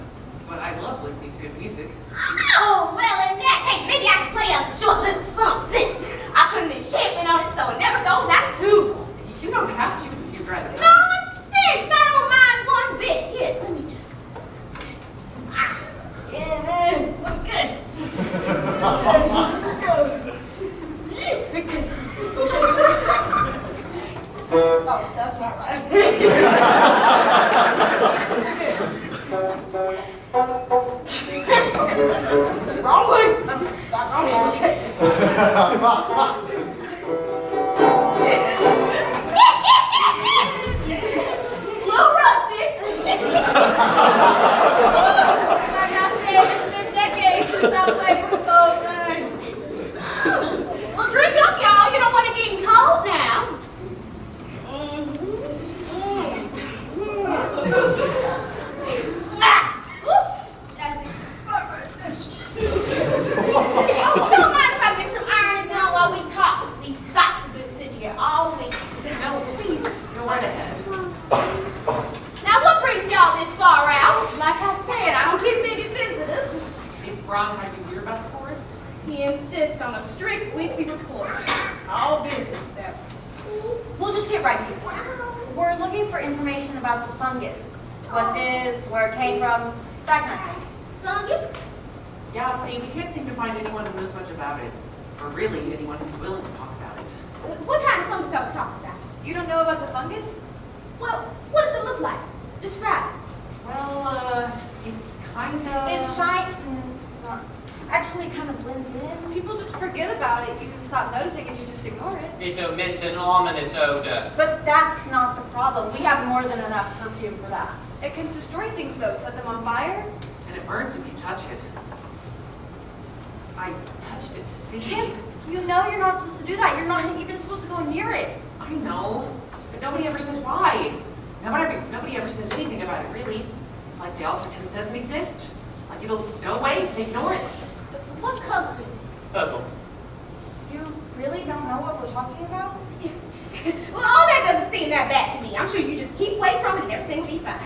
But I love listening to good music. Oh, well, in that case, maybe I can play us a short little something. I put an enchantment on it so it never goes out of tune. You don't have to if you'd rather. Nonsense! I don't mind one bit. Here, let me try. Yeah, look good. Oh, that's not right. Wrong one. Not wrong one. Okay. Little rusty. Like I said, it's been decades since I played this old thing. Well, drink up, y'all. You don't want to get in on a strict weekly report. All business, though. We'll just get right to it. We're looking for information about the fungus. What it is, where it came from, that kind of thing. Fungus? Yeah, see, we can't seem to find anyone who knows much about it. Or really, anyone who's willing to talk about it. What kind of fungus are we talking about? You don't know about the fungus? Well, what does it look like? Describe it. Well, it's kind of... It's shiny. Actually, kind of blends in. People just forget about it. You stop noticing and you just ignore it. It emits an ominous odor. But that's not the problem. We have more than enough perfume for that. It can destroy things though. Set them on fire. And it burns if you touch it. I touched it to see. Kip, you know you're not supposed to do that. You're not even supposed to go near it. I know, but nobody ever says why. Nobody ever says anything about it, really. It's like they all pretend it doesn't exist. Like it'll go away if they ignore it. What color is Purple. You really don't know what we're talking about? it? Well, all that doesn't seem that bad to me. I'm sure you just keep away from it and everything will be fine.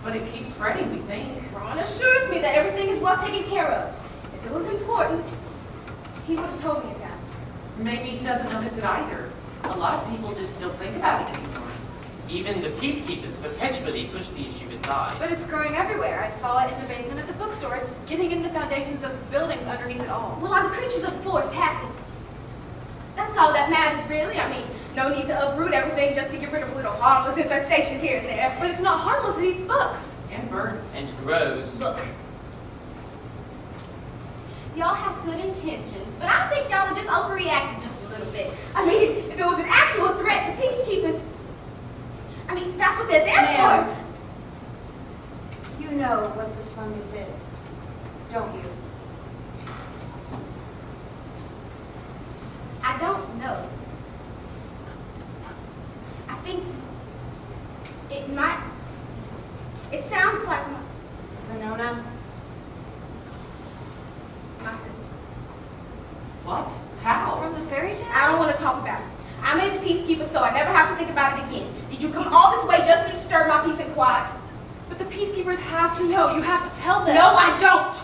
But it keeps spreading, we think. Ron assures me that everything is well taken care of. If it was important, he would have told me about it. Maybe he doesn't notice it either. A lot of people just don't think about it anymore. Even the peacekeepers perpetually push the issue aside. But it's growing everywhere. I saw it in the basement of the bookstore. It's getting in the foundations of buildings underneath it all. Well, are the creatures of the forest happy? That's all that matters, really. I mean, no need to uproot everything just to get rid of a little harmless infestation here and there. But it's not harmless. It eats books. And burns. And grows. Look, y'all have good intentions, but I think y'all are just overreacting just a little bit. I mean, if it was an actual threat, the peacekeepers, I mean, that's what they're there Ma'am. for. You know what this fungus is, don't you? I don't know. I think it might, it sounds like Venona? my sister. What? How? From the fairy tale? I don't want to talk about it. I made the peacekeeper so I never have to think about it again. Did you come all this way just to disturb my peace and quiet? But the peacekeepers have to know. You have to tell them. No, I don't.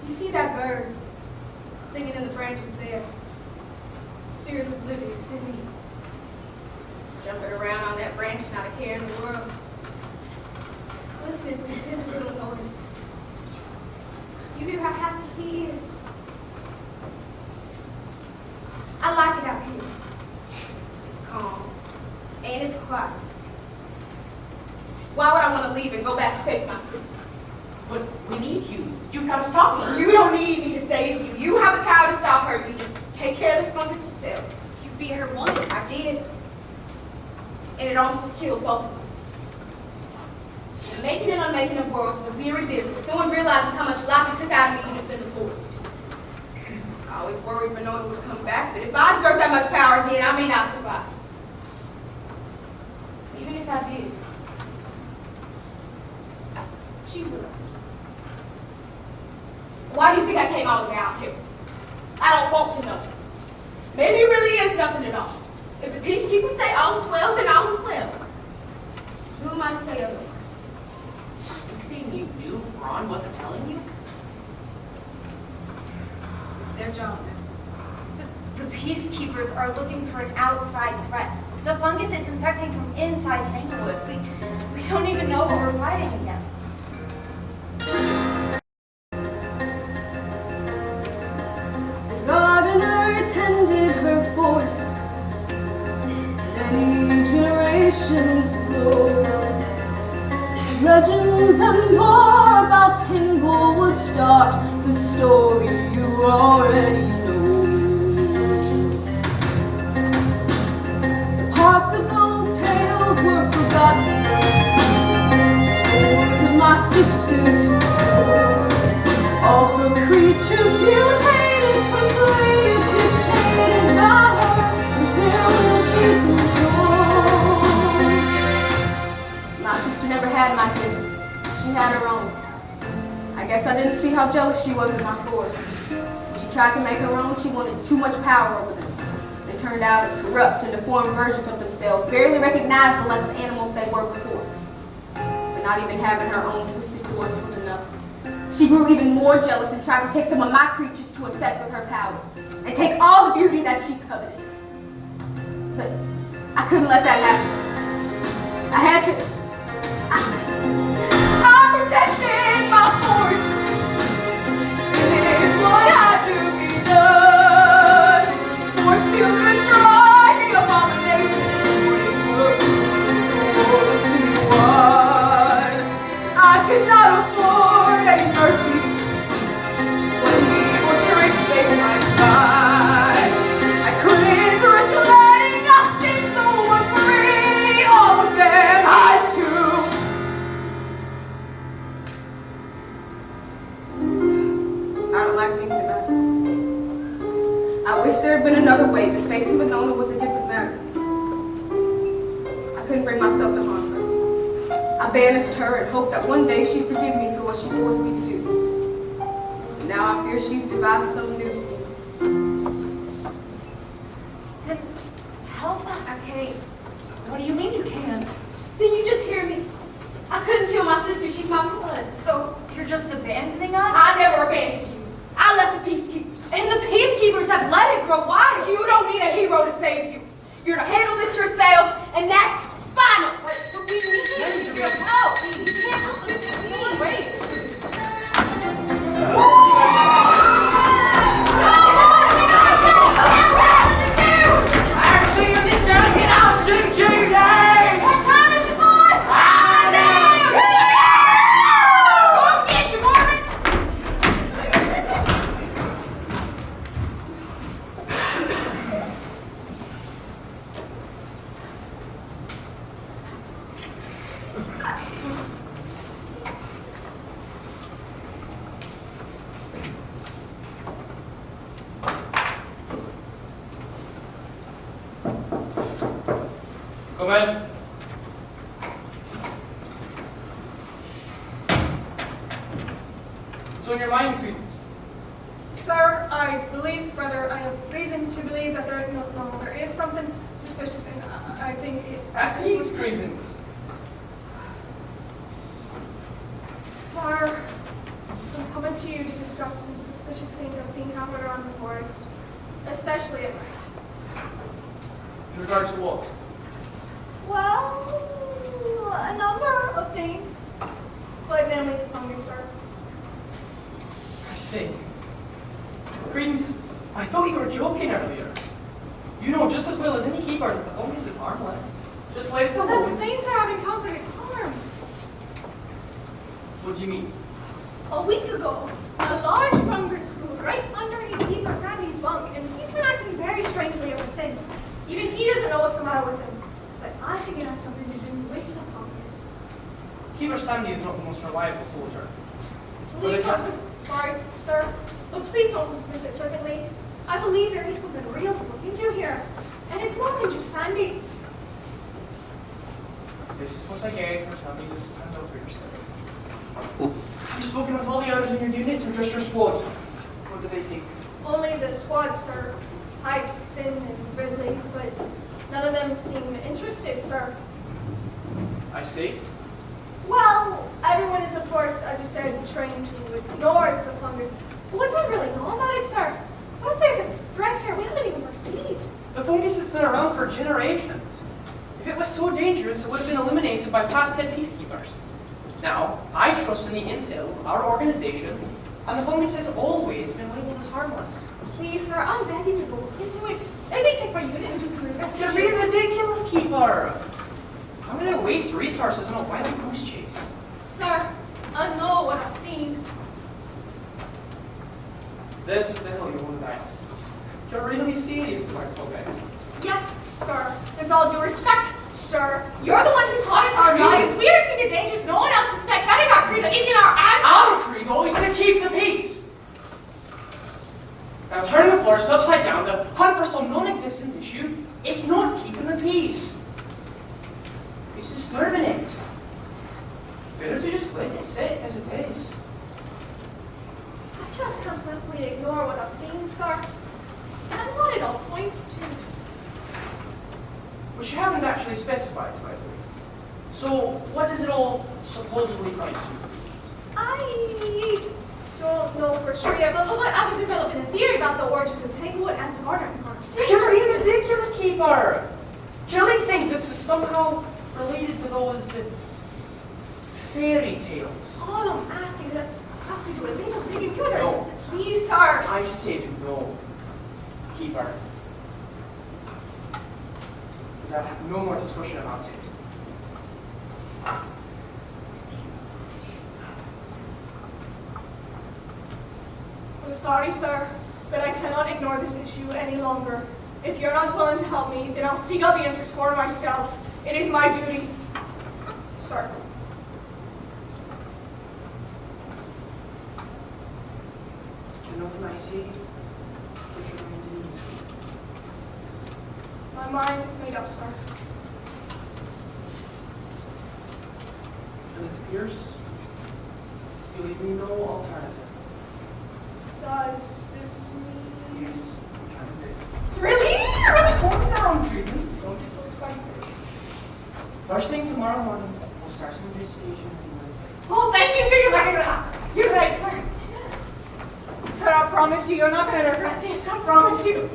You see that bird singing in the branches there? Serious oblivious, isn't he? Just jumping around on that branch, not a care in the world. Listen to his contented little noises. You hear how happy he is? I like it out here. It's calm and it's quiet. Why would I want to leave and go back to face my sister? But we need you. You've got to stop her. You don't need me to save you. You have the power to stop her. You just take care of this fungus yourselves. You beat her once. I did. And it almost killed both of us. The making and unmaking of worlds is a weary business. No one realizes how much life it took out of me to defend the forest. I always worried Venona would come back, but if I exert that much power again, I may not survive. Even if I did, she would. Why do you think I came all the way out here? I don't want to know. Maybe it really is nothing at all. If the peacekeepers say all is well, then all is well. Who am I to say otherwise? You saying you knew Ron wasn't telling you? It's their job now. The peacekeepers are looking for an outside threat. The fungus is infecting from inside Tanglewood. We don't even know what we're fighting against. The gardener tended her forest many generations ago. Legends and more about Tanglewood start the story you already know. The parts of those tales were forgotten, scores of my sister told. All her creatures mutated, completed, dictated by her, as their will she controlled. My sister never had my gifts. She had her own. I guess I didn't see how jealous she was of my force. When she tried to make her own, she wanted too much power over them. They turned out as corrupt and deformed versions of themselves, barely recognizable as the animals they were before. But not even having her own twisted force was enough. She grew even more jealous and tried to take some of my creatures to infect with her powers and take all the beauty that she coveted. But I couldn't let that happen. I had to. I protected my force. It is what had to be done. Forced to destroy the abomination. Forced to be one. I could not afford any mercy. What evil tricks they might try. I couldn't risk letting a single one free. All of them had to. I don't like thinking about it. I wish there had been another way, but facing Winona was a different matter. I couldn't bring myself to harm her. I banished her and hoped that one day she'd forgive me for what she forced me to do. And now I fear she's devised some new scheme. Then help us. I can't. What do you mean you can't? Did you just hear me? I couldn't kill my sister, she's my blood. So you're just abandoning us? I never abandoned you. I left the peacekeepers. And the peacekeepers have let it grow wild. You don't need a hero to save you. You're to handle this yourselves, and that's final. But we need your help. We can't help us. Wait. Come in. What's on your mind, Credence? Sir, I believe, rather, I have reason to believe that there is something suspicious, and I think it. At ease, Credence. Sir, I'm coming to you to discuss some suspicious things I've seen happen around the forest, especially at night. In regards to what? Well, a number of things, but namely the fungus, sir. I see. Credence, I thought you were joking earlier. You know just as well as any keeper that the fungus is harmless. Just let it But the alone. things that I've encountered, it's harm. What do you mean? A week ago, a large fungus grew right underneath Keeper Sammy's bunk, and he's been acting very strangely ever since. Even he doesn't know what's the matter with him. But I think it has something to do with the fungus. Keeper Sammy is not the most reliable soldier. Please don't, sorry, sir, but please don't dismiss it flippantly. I believe there is something real to look into here, and it's more than just Sandy. This is what I get for telling me to stand up for yourself. Have you spoken with all the others in your unit or just your squad? What do they think? Only the squad, sir. I've been and Ridley, but none of them seem interested, sir. I see. Well, everyone is, of course, as you said, trained to ignore the fungus. But what do we really know about it, sir? What if there's a threat here we haven't even perceived? The fungus has been around for generations. If it was so dangerous, it would have been eliminated by past head peacekeepers. Now, I trust in the intel of our organization, and the fungus has always been labeled as harmless. Please, sir, I'm begging you to look into it. Maybe take my unit and do some You're investigation. being ridiculous, Keeper! I'm gonna waste resources on a wild goose chase. Sir, I know what I've seen. This is the hill you want to die on. You're really serious about this. Yes, sir. With all due respect, sir, you're the one who taught us our values. We are seeing the dangers no one else suspects. That is our creed. It's in our Our creed always to keep the peace. Now turn the forest upside down to hunt for some non-existent issue. It's not keeping the peace. It's disturbing it. Better to just let it sit as it is. I just can't simply ignore what I've seen, sir. And what it all points to. But you haven't actually specified, by the way. So, what does it all supposedly point to? I don't know for sure yet, but I've been developing a theory about the origins of Tanglewood and the garden sister. You're being ridiculous, Keeper! Do you really think this is somehow related to those fairy tales? All I'm asking is that has to do with legal thinking too. There's, No. these are. I said no, Keeper. We'd have no more discussion about it. I'm sorry, sir, but I cannot ignore this issue any longer. If you're not willing to help me, then I'll seek out the answers for myself. It is my duty. Sir. Nothing I say, put your mind at ease. My mind is made up, sir. And it appears you leave me no alternative. Does this mean... Yes, kind of this. Really? Calm down, Prudence. Don't get so excited. First thing tomorrow morning, we'll start some investigation on Wednesday. Oh, thank you, sir. You're right, sir. Sir, I promise you, you're not going to regret this. I promise you.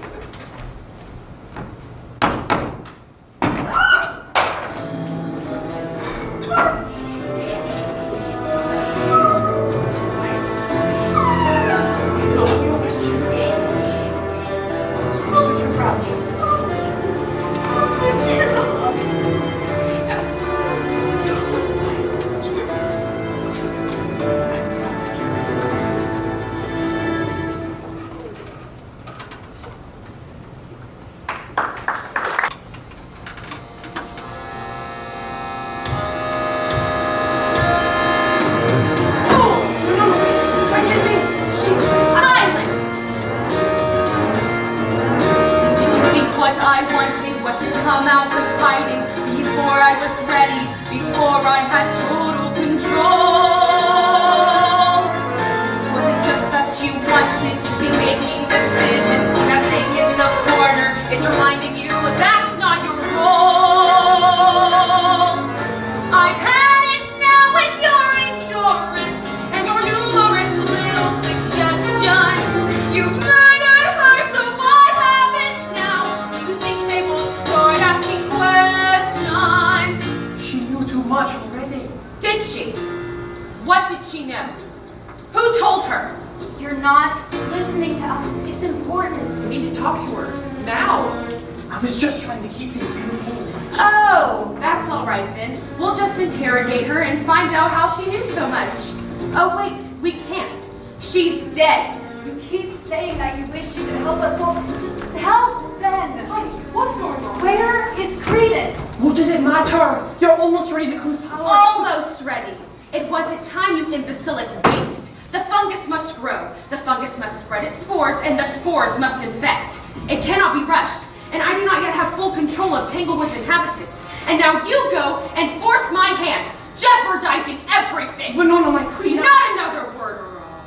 Tanglewood's inhabitants, and now you go and force my hand, jeopardizing everything. But no, my queen. Not another word, Earl.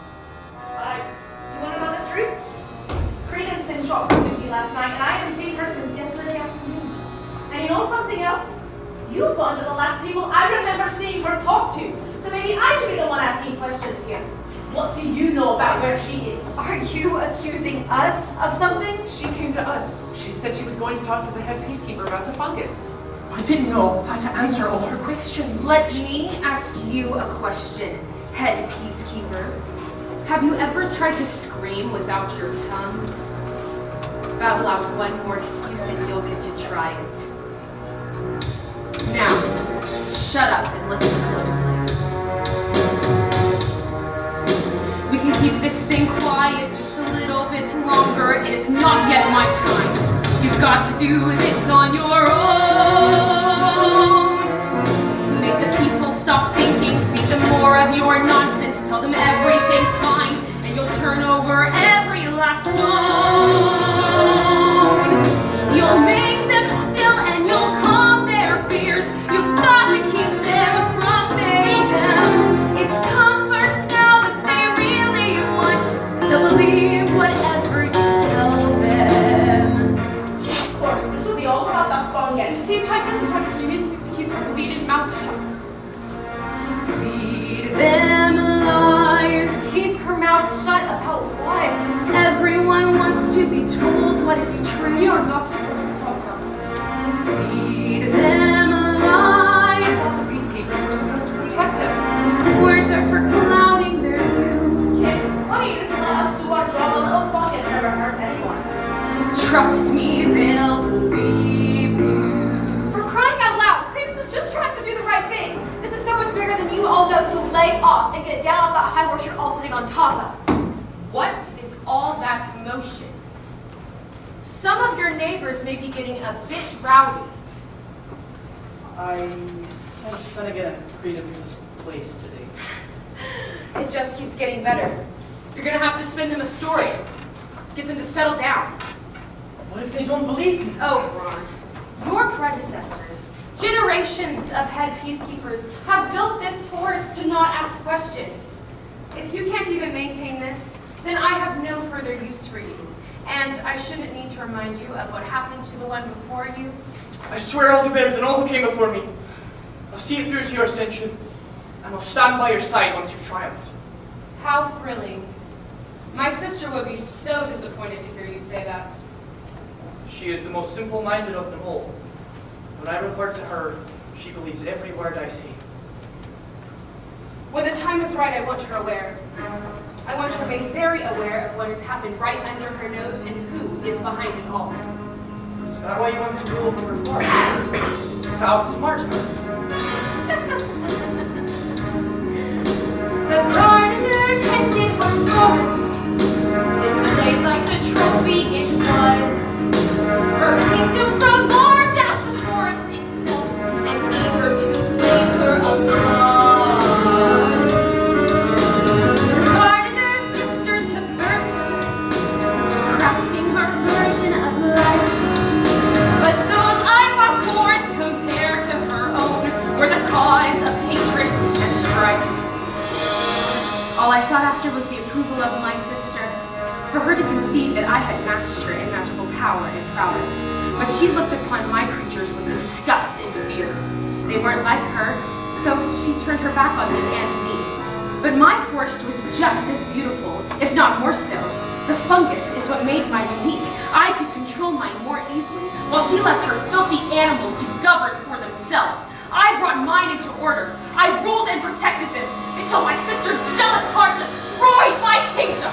Alright, you want to know the truth? Credence didn't show up with me last night, and I haven't seen her since yesterday afternoon. And you know something else? You bunch of the last people I remember seeing her talk to. So maybe I should be the one asking questions here. What do you know about where she is? Are you accusing us of something? She came to us. She said she was going to talk to the head peacekeeper about the fungus. I didn't know how to answer all her questions. Let me ask you a question, head peacekeeper. Have you ever tried to scream without your tongue? Babble out one more excuse and you'll get to try it. Now, shut up and listen closely. We can keep this thing quiet just a little bit longer. It is not yet my time. You've got to do this on your own. Make the people stop thinking. Feed them more of your nonsense. Tell them everything's fine. And you'll turn over every last stone. You'll make them still and you'll calm their fears. You've got to keep them from mayhem. It's comfort now that they really want. They'll believe whatever you tell them. Of course, this will be all about that fungus. You see, mouth shut. Feed them lies. Keep her mouth shut about what? Everyone wants to be told what is true. You're not supposed to talk about it. Feed them lies. Peacekeepers were supposed to protect us. Words are for clouding their view. Kid, why don't you just let us do our job? A little fungus never hurts anyone. Trust me, they'll believe you. For crying out loud, Credence was just trying to do the right thing. This is so much bigger than you all know, so lay off and get down off that high horse you're all sitting on top of. What is all that commotion? Some of your neighbors may be getting a bit rowdy. I sent Finnegan at Credence's place today. It just keeps getting better. You're gonna have to spin them a story. Get them to settle down. What if they don't believe me? Oh, Ron. Your predecessors, generations of head peacekeepers, have built this forest to not ask questions. If you can't even maintain this, then I have no further use for you. And I shouldn't need to remind you of what happened to the one before you. I swear I'll do better than all who came before me. I'll see it through to your ascension, and I'll stand by your side once you've triumphed. How thrilling. My sister would be so disappointed to hear you say that. She is the most simple-minded of them all. When I report to her, she believes every word I say. When the time is right, I want her aware. I want her made very aware of what has happened right under her nose and who is behind it all. Is that why you want to rule over her farm? To outsmart her? The gardener tended her forest, displayed like the trophy it was. Her kingdom grown large as the forest itself, and eager to claim her applause. The gardener's sister took her turn, crafting her version of life. But those I brought forth compared to her own were the cause of hatred and strife. All I sought after was the approval of my sister, for her to concede that I had matched her in magical power and prowess. But she looked upon my creatures with disgust and fear. They weren't like hers, so she turned her back on them and me. But my forest was just as beautiful, if not more so. The fungus is what made mine unique. I could control mine more easily, while she left her filthy animals to govern for themselves. I brought mine into order. I ruled and protected them until my sister's jealous heart destroyed my kingdom.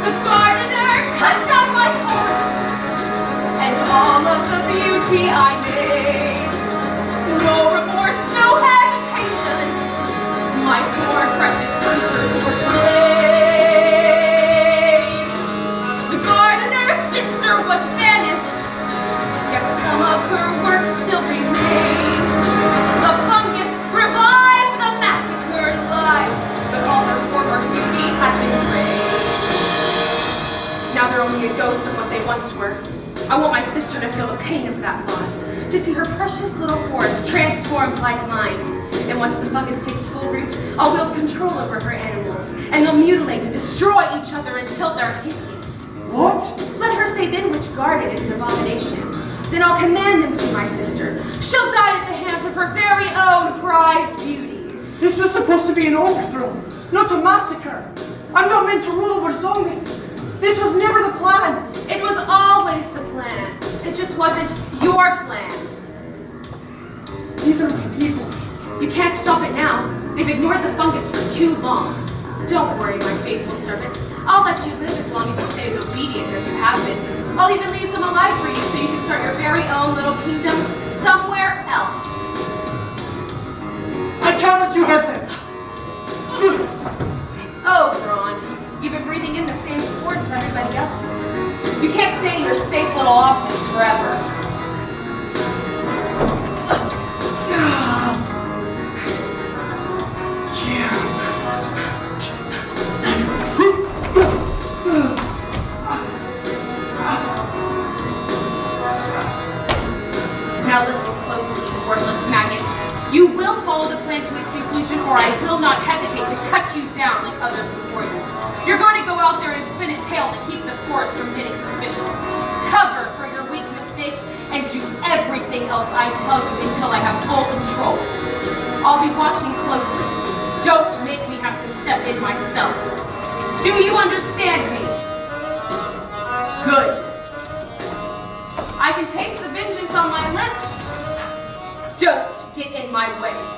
The gardener cut down my forest, and all of the beauty I made. No remorse, no hesitation. My poor precious creatures were slain. The gardener's sister was banished, yet some of her work still remained. The fungus revived the massacred lives, but all their former beauty had been drained. Now they're only a ghost of what they once were. I want my sister to feel the pain of that loss, to see her precious little forest transformed like mine. And once the fungus takes full root, I'll wield control over her animals, and they'll mutilate and destroy each other until they're hideous. What? Let her say then which garden is an abomination. Then I'll command them to my sister. She'll die at the hands of her very own prized beauties. This was supposed to be an overthrow, not a massacre. I'm not meant to rule over zombies. This was never the plan. It was always the plan. It just wasn't your plan. These are my people. You can't stop it now. They've ignored the fungus for too long. Don't worry, my faithful servant. I'll let you live as long as you stay as obedient as you have been. I'll even leave some alive for you so you can start your very own little kingdom somewhere else. I can't let you have them. Oh, Braun, you've been breathing in the same spores as everybody else. You can't stay in your safe little office forever. Now listen closely, worthless maggot. You will follow the plan to its conclusion, or I will not hesitate to cut you down like others before you. You're going to go out there and spin a tale to keep the forest from getting suspicious. Cover for your weak mistake and do everything else I tell you until I have full control. I'll be watching closely. Don't make me have to step in myself. Do you understand me? Good. I can taste the vengeance on my lips. Don't get in my way.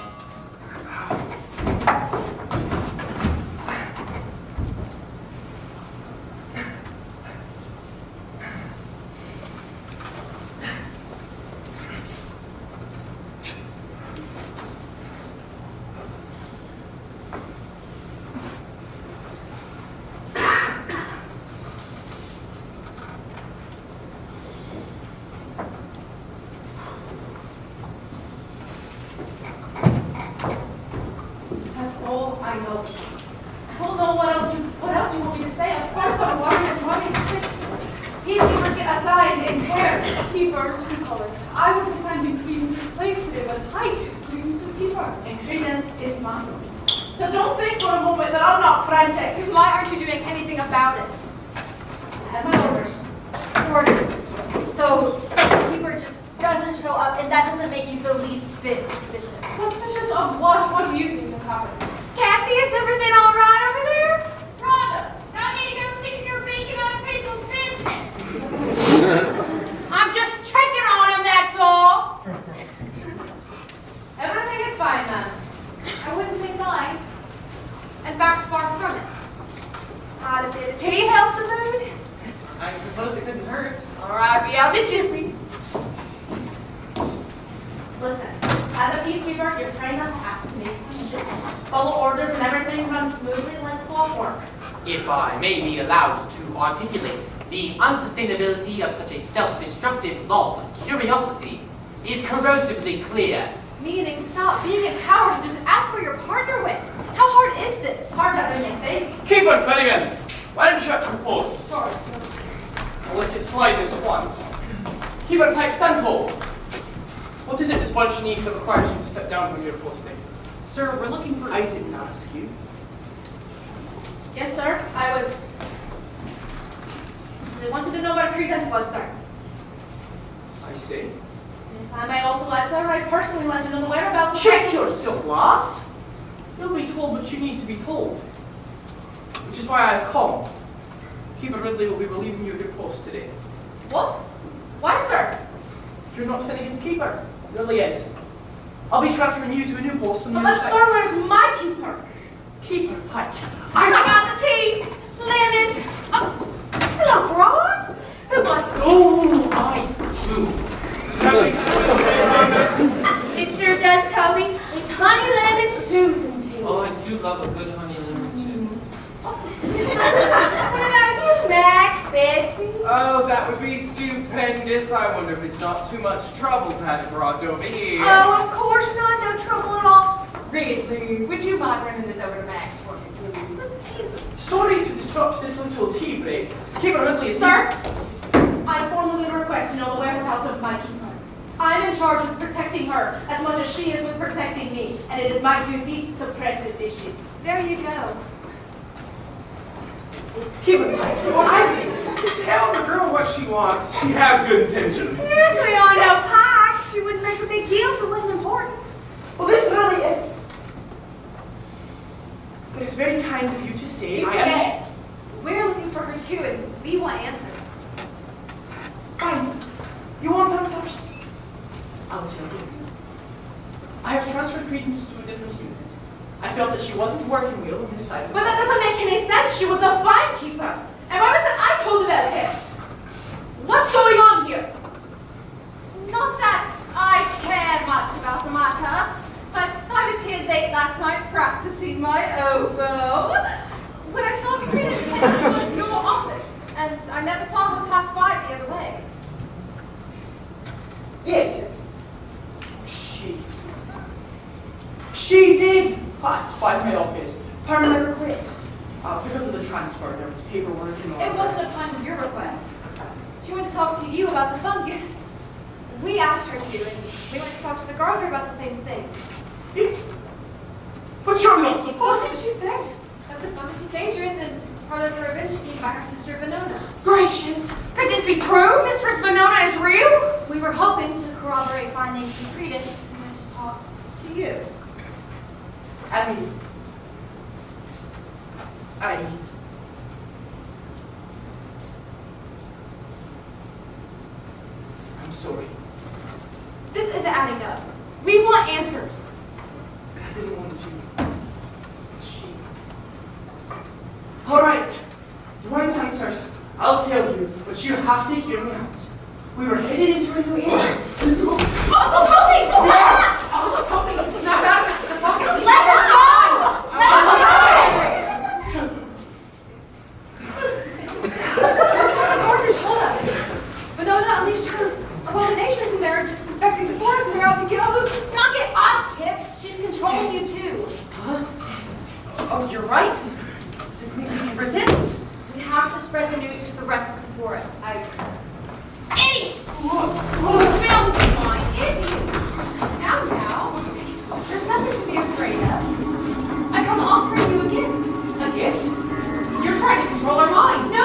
Unsustainability of such a self-destructive loss of curiosity is corrosively clear. Meaning, stop being a coward and just ask where your partner went. How hard is this? Hard enough, I think. Keeper Finnegan, why don't you shut your post? Sorry, I'll let it slide this once. Keeper Pike, stand tall. What is it this bunch need that requires you to step down from your posting? Sir, we're looking for... I didn't ask you. Yes, sir. They wanted to know where Credence was, sir. I see. If I may also add, sir, I personally want to know the whereabouts of... Check yourself, lass! You'll be told what you need to be told. Which is why I've come. Keeper Ridley will be relieving you of your post today. What? Why, sir? You're not Finnegan's keeper. It really is. I'll be transferring you to a new post on the But, other side. sir, where's my keeper? Keeper Pike. I got the tea! Lemons! Hello, Ron! Who wants me? Oh, I do. It sure does, Toby. It's honey lemon soothing tea. Oh, I do love a good honey lemon too. What about you, Max, Betsy? Oh, that would be stupendous. I wonder if it's not too much trouble to have it brought over here. Oh, of course not. No trouble at all. Really, would you mind running this over to Max for me, please? Sorry to disrupt this little tea break. Keeper Ridley is... Sir, I formally request to know the whereabouts of my keeper. I'm in charge of protecting her as much as she is with protecting me, and it is my duty to press this issue. There you go. Keeper Pike, Tell the girl what she wants. She has good intentions. Yes, we all know Pike. She wouldn't make a big deal if it wasn't important. well, this really is... It is very kind of you to say. You I am... forget. We're looking for her too, and we want answers. Fine. You want answers? I'll tell you. I have transferred Credence to a different unit. I felt that she wasn't working well on this side of the... But that doesn't make any sense. She was a fine keeper. And why was it I told about him? What's going on here? Not that I care much about the matter, but I was here late last night practicing my oboe when I saw Credence heading towards your office, and I never saw her pass by the other way. Yes. She did pass by my office. Per my request. Because of the transfer, there was paperwork and all It that. wasn't upon your request. She wanted to talk to you about the fungus. We asked her to, and we went to talk to the gardener about the same thing. But you're not supposed What to. did she say? That the fungus was dangerous and part of a revenge scheme by her sister Venona. Gracious! Could this be true? Mistress Venona is real? We were hoping to corroborate findings from Credence and to talk to you. Abby, I'm sorry. This isn't adding up. We want answers. I didn't want to. Alright. You want answers? I'll tell you, but you have to hear me out. We were headed into a new area. Uncle Toby! Snap! Uncle Toby, snap out of the pocket. Let her go! Let her go! That's what the gardener told us. But no, not unleashed her abominations and they're just infecting the forest and they're out to get all the... Knock it off, Kip! She's controlling you too. Huh? Oh, you're right. This needs to be resist. We have to spread the news to the rest of the forest. Idiot! Found mine, idiot! Now, there's nothing to be afraid of. I come offering you a gift. A gift? You're trying to control our minds. No,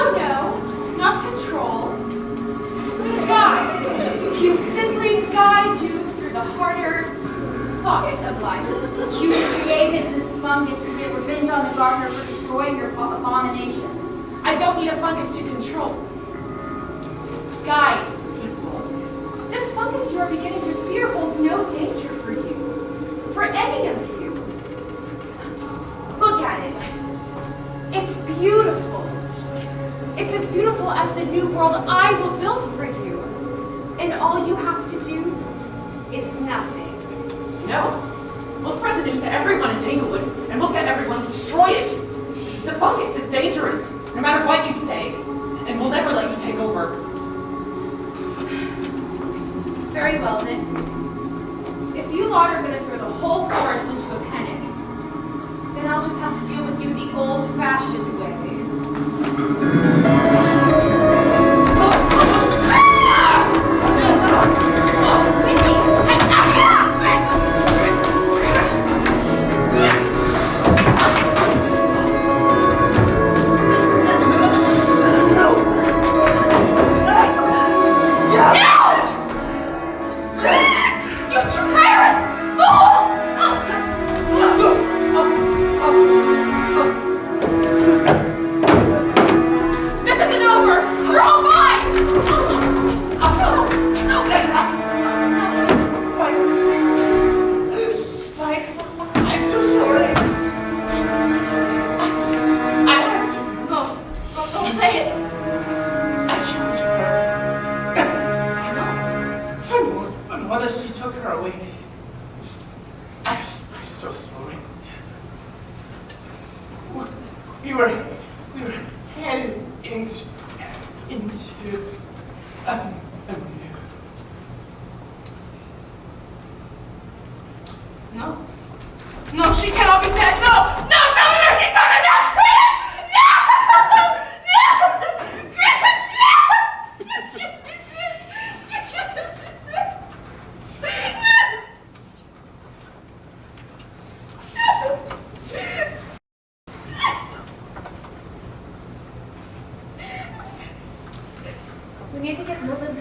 not control. Guide. You simply guide you through the harder thoughts of life. You created this fungus to get revenge on the gardener for destroying your abominations. I don't need a fungus to control. Guide people. This fungus you are beginning to fear holds no danger for you. For any of you. Look at it. It's beautiful. It's as beautiful as the new world I will build for you. And all you have to do is nothing. No. We'll spread the news to everyone in Tanglewood, and we'll get everyone to destroy it. The fungus is dangerous, no matter what you say, and we'll never let you take over. Very well then. If you lot are going to throw the whole forest into a panic, then I'll just have to deal with you the old-fashioned way. No, she cannot be dead. No! No! Tell her she took her now! We need to get moving.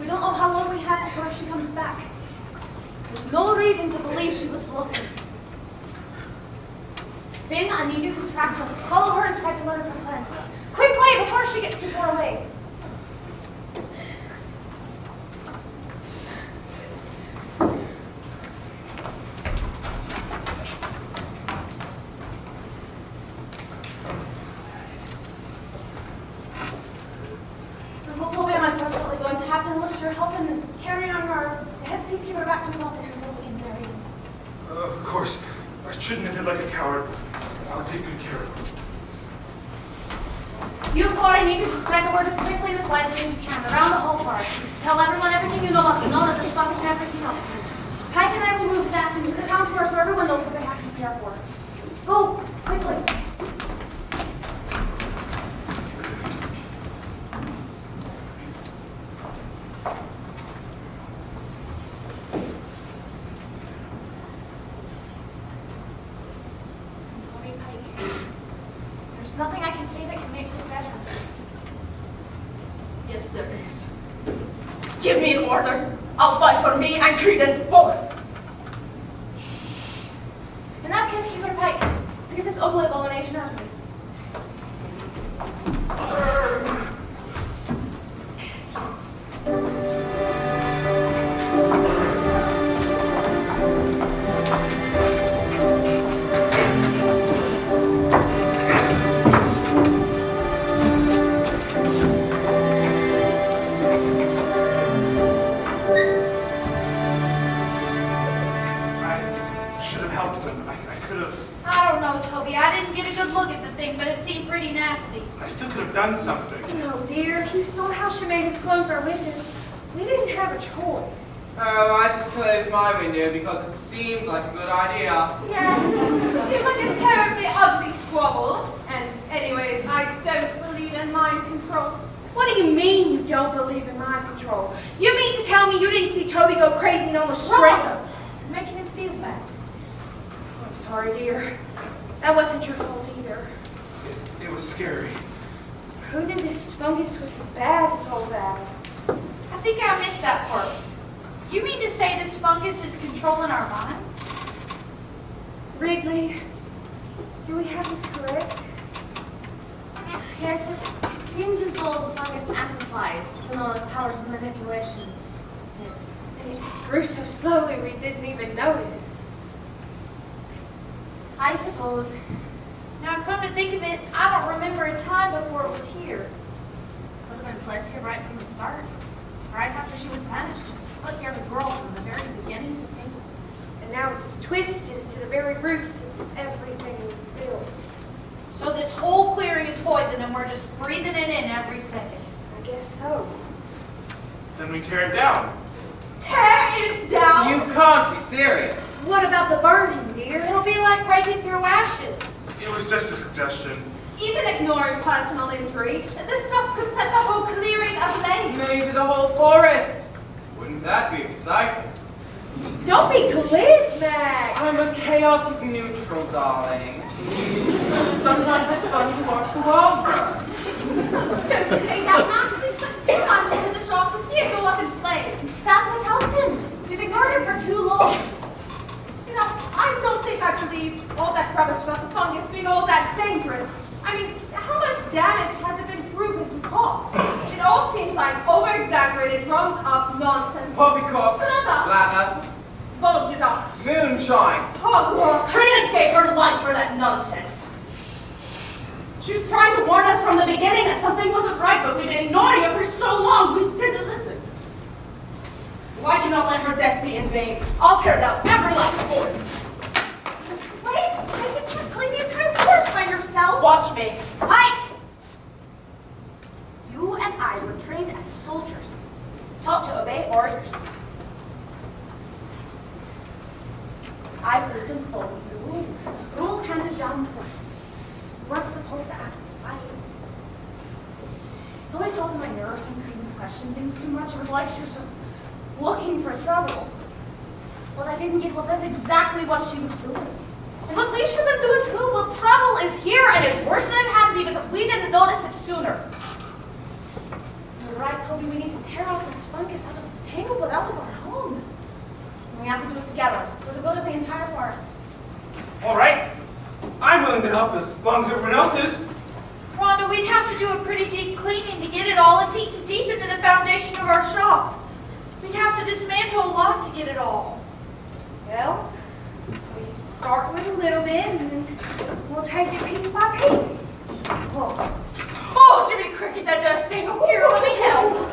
We don't know how long we have before she comes back. There's no reason to believe she was bluffing. Finn, I need you to track her. Follow her and try to learn her plans. Quickly, before she gets too far away. Uncle Toby and I are unfortunately going to have to enlist your help in carrying our head peacekeeper back to his office until we can marry him. Of course. I shouldn't have been like a coward. I'll take good care of him. You four, I need you to spread the word as quickly and as widely as you can around the whole forest. Tell everyone everything you know about the known of this fungus and everything else. Pike and I will move that into the town square so everyone knows what they have to prepare for. Go, quickly. I'm sorry, Pike. There's nothing I can say that can make this better. Yes, there is. Give me an order. I'll fight for me and Credence both. In that case, keep it a pike to get this ugly abomination out of me. I should have helped them. I could have. I don't know, Toby. I didn't get a good look at the thing, but it seemed pretty nasty. I still could have done something. No, dear. You saw how she made us close our windows. We didn't have a choice. Oh, I just closed my window because it seemed like a good idea. Yes, you seem like a terribly ugly squabble. And anyways, I don't believe in mind control. What do you mean you don't believe in mind control? You mean to tell me you didn't see Toby go crazy and almost strangle? Making him feel bad. I'm sorry, dear. That wasn't your fault either. It was scary. Who knew this fungus was as bad as all that? I think I missed that part. You mean to say this fungus is controlling our minds? Wrigley, do we have this correct? Yes, it seems as though the fungus amplifies Finona's powers of manipulation. And it grew so slowly we didn't even notice. I suppose. Now, come to think of it, I don't remember a time before it was here. Would have been placed here right from the start. Right after she was banished, just put here the girl from the very beginnings of Tanglewood. And now it's twisted into the very roots of everything we built. So this whole clearing is poison and we're just breathing it in every second. I guess so. Then we tear it down. Tear it down! You can't be serious. What about the burning, dear? It'll be like breaking through ashes. It was just a suggestion. Even ignoring personal injury, this stuff could set the whole clearing ablaze. Maybe the whole forest. Wouldn't that be exciting? Don't be glib, Max. I'm a chaotic neutral, darling. Sometimes it's fun to watch the world burn. Don't say that, Max. We've put 2 much into the shop to see it go up in flames. That was helping. We've ignored it for too long. You know, I don't think I believe all that rubbish about the fungus being all that dangerous. I mean, how much damage has it been proven to cause? It all seems like over-exaggerated, drummed-up nonsense. Poppycock, Blather. blather, Bolgedosh. moonshine. Hogwarts. Credence gave her life for that nonsense. She was trying to warn us from the beginning that something wasn't right, but we've been ignoring it for so long, we didn't listen. Why do you not let her death be in vain? I'll tear down every last fort. Wait, you can't clean the entire forest by yourself. Watch me. Pike! You and I were trained as soldiers, taught to obey orders. I believe in following the rules. Rules handed down to us. We weren't supposed to ask why. It always felt in my nerves when Credence questioned things too much. It was like she was just looking for trouble. What I didn't get was that's exactly what she was doing. And what we should have been doing too, well, trouble is here and it's worse than it had to be because we didn't notice it sooner. You're right, Toby, we need to tear out this fungus out of Tanglewood, out of our home. And we have to do it together for the good of the entire forest. All right. I'm willing to help as long as everyone else is. Rhonda, we'd have to do a pretty deep cleaning to get it all. It's eaten deep into the foundation of our shop. We'd have to dismantle a lot to get it all. Well, we start with a little bit and then we'll take it piece by piece. Oh, Jimmy Cricket, that does sting. Here, let me help.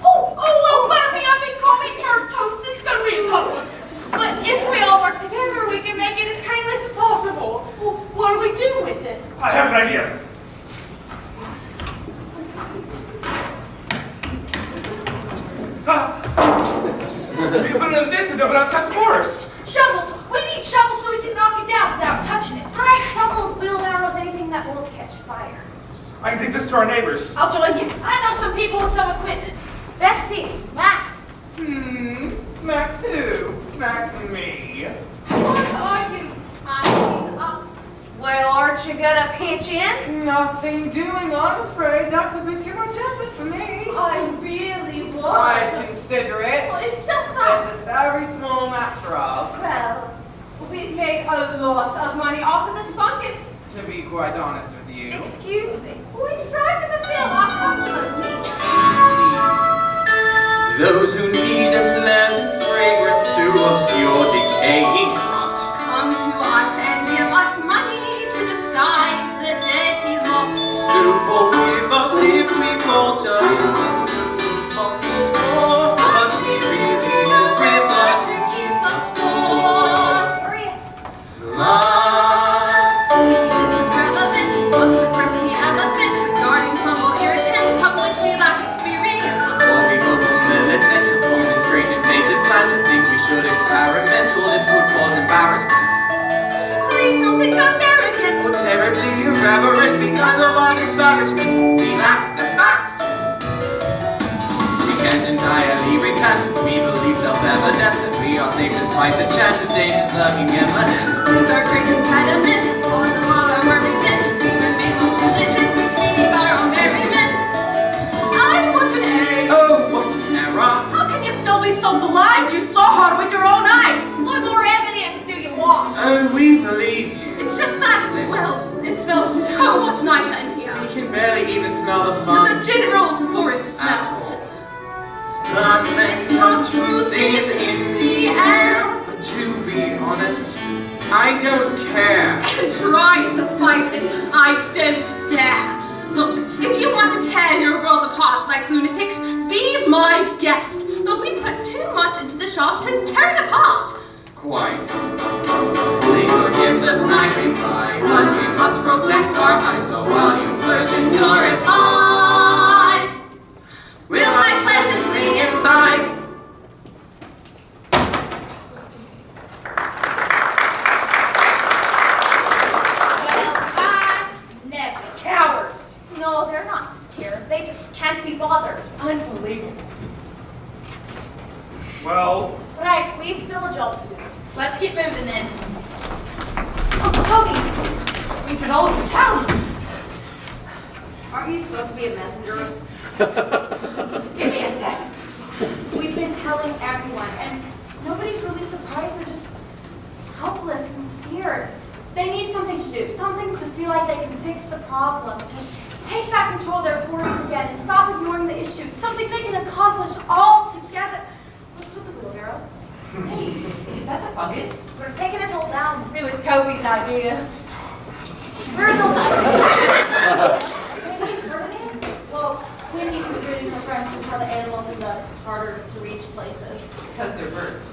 Oh, fire me up and call me carrot toast. This is going to be a tough one. But if we all work together, we can make it as painless as possible. Well, what do we do with it? I have an idea. We can put it in this and dump it outside the forest. Shovels! We need shovels so we can knock it down without touching it. Right, shovels, wheelbarrows, anything that won't catch fire. I can take this to our neighbors. I'll join you. I know some people with some equipment. Betsy, Max. Max who? Max and me. What are you? I mean us. Well, aren't you gonna pitch in? Nothing doing, I'm afraid. That's a bit too much effort for me. I really would. I'd consider it. Well, it's just that. There's a very small matter of. Well, we've made a lot of money off of this fungus. To be quite honest with you. Excuse me. We strive to fulfill our customers' needs. Those who need a pleasant fragrance to obscure decaying rot Come to us and give us money to disguise the dirty lot. soup or give us if we falter. But we really know river To keep the store. Serious. last. This is relevant. What's the person the elephant regarding fungal irritants of which we lack experience? While we go militant upon this great invasive plant, I think we should experiment, or this would cause embarrassment. Please don't think us arrogant. Or terribly irreverent because of our disparagement. We lack the facts. We can't entirely recant. We believe self-evident that we are safe despite the chance of dangers lurking imminent. This is our great impediment. Cause of all our merriment. We remain most diligent, retaining our own merriment. I put an A. Oh, what an error! How can you still be so blind? You saw her with your own eyes. What more evidence do you want? Oh, we believe you. It's just that, well, it smells so much nicer in here. We can barely even smell the The fun general forest at smells. all. The scent of truth is in the air. But to be honest, I don't care. And trying to fight it, I don't dare. Look, if you want to tear your world apart like lunatics, be my guest. But we put too much into the shop to tear it apart. Quite. Please forgive the snide reply, but we must protect our hives. So while you virgin purify, we'll hide pleasantly inside. Well, never. Cowards. No, they're not scared. They just can't be bothered. Unbelievable. Well, Right, we've still a job to do. Let's get moving then. Uncle Toby, We've been all over town. aren't you supposed to be a messenger? Give me a sec. We've been telling everyone, and nobody's really surprised. They're just helpless and scared. They need something to do, something to feel like they can fix the problem, to take back control of their forests again and stop ignoring the issues, something they can accomplish all together. What's with the wheelbarrow? Hey, is that the fungus? We're taking it all down. It was Toby's idea. Where are those others? Well, Wendy's recruiting her friends to tell the animals in the harder to reach places. Because they're birds.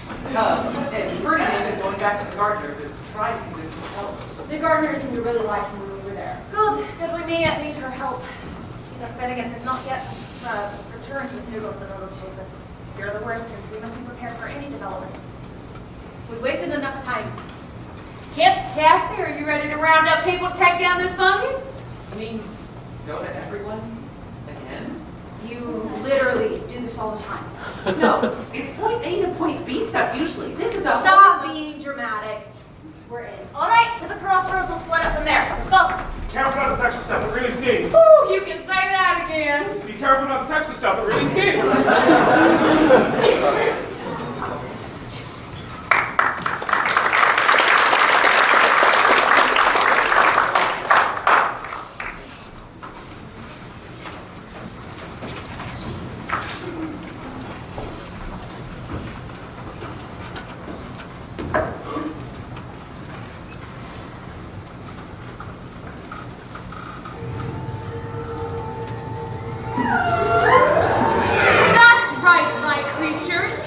And Ferdinand is going back to the gardener to try to convince him to help. The gardener seemed to really like him when we were there. Good we may yet need her help. Finnegan has not yet returned with news of the notice movements. You're the worst, and we must be prepared for any developments. We've wasted enough time. Kip, Cassie, are you ready to round up people to take down this fungus? You mean, go to everyone again? You literally do this all the time. No, it's point A to point B stuff usually. This is a Stop being dramatic. We're in. All right, to the crossroads. We'll split up from there. Let's go. careful not to touch the stuff, it really stings. Ooh, you can say that again. Be careful not to touch the stuff, it really stings. That's right, my creatures.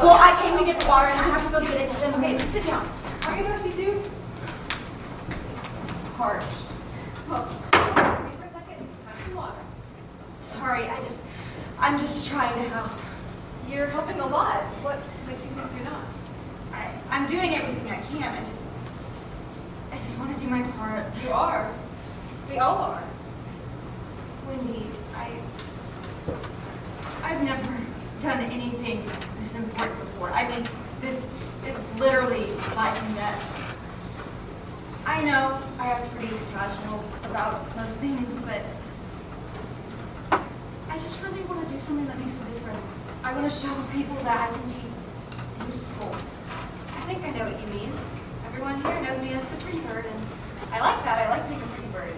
Well, I came to get the water and I have to go get it to them. Okay, just sit down. Are you thirsty too? Parched. Well, wait for a second. Have some water. Sorry, I'm just trying to help. You're helping a lot. What makes you think you're not? I'm doing everything I can. I just want to do my part. You are. We all are. Wendy, I've never done anything this important before. I mean, this is literally life and death. I know I act pretty casual about most things, but I just really want to do something that makes a difference. I want to show people that I can be useful. I think I know what you mean. Everyone here knows me as the pretty bird, and I like that. I like being a pretty bird.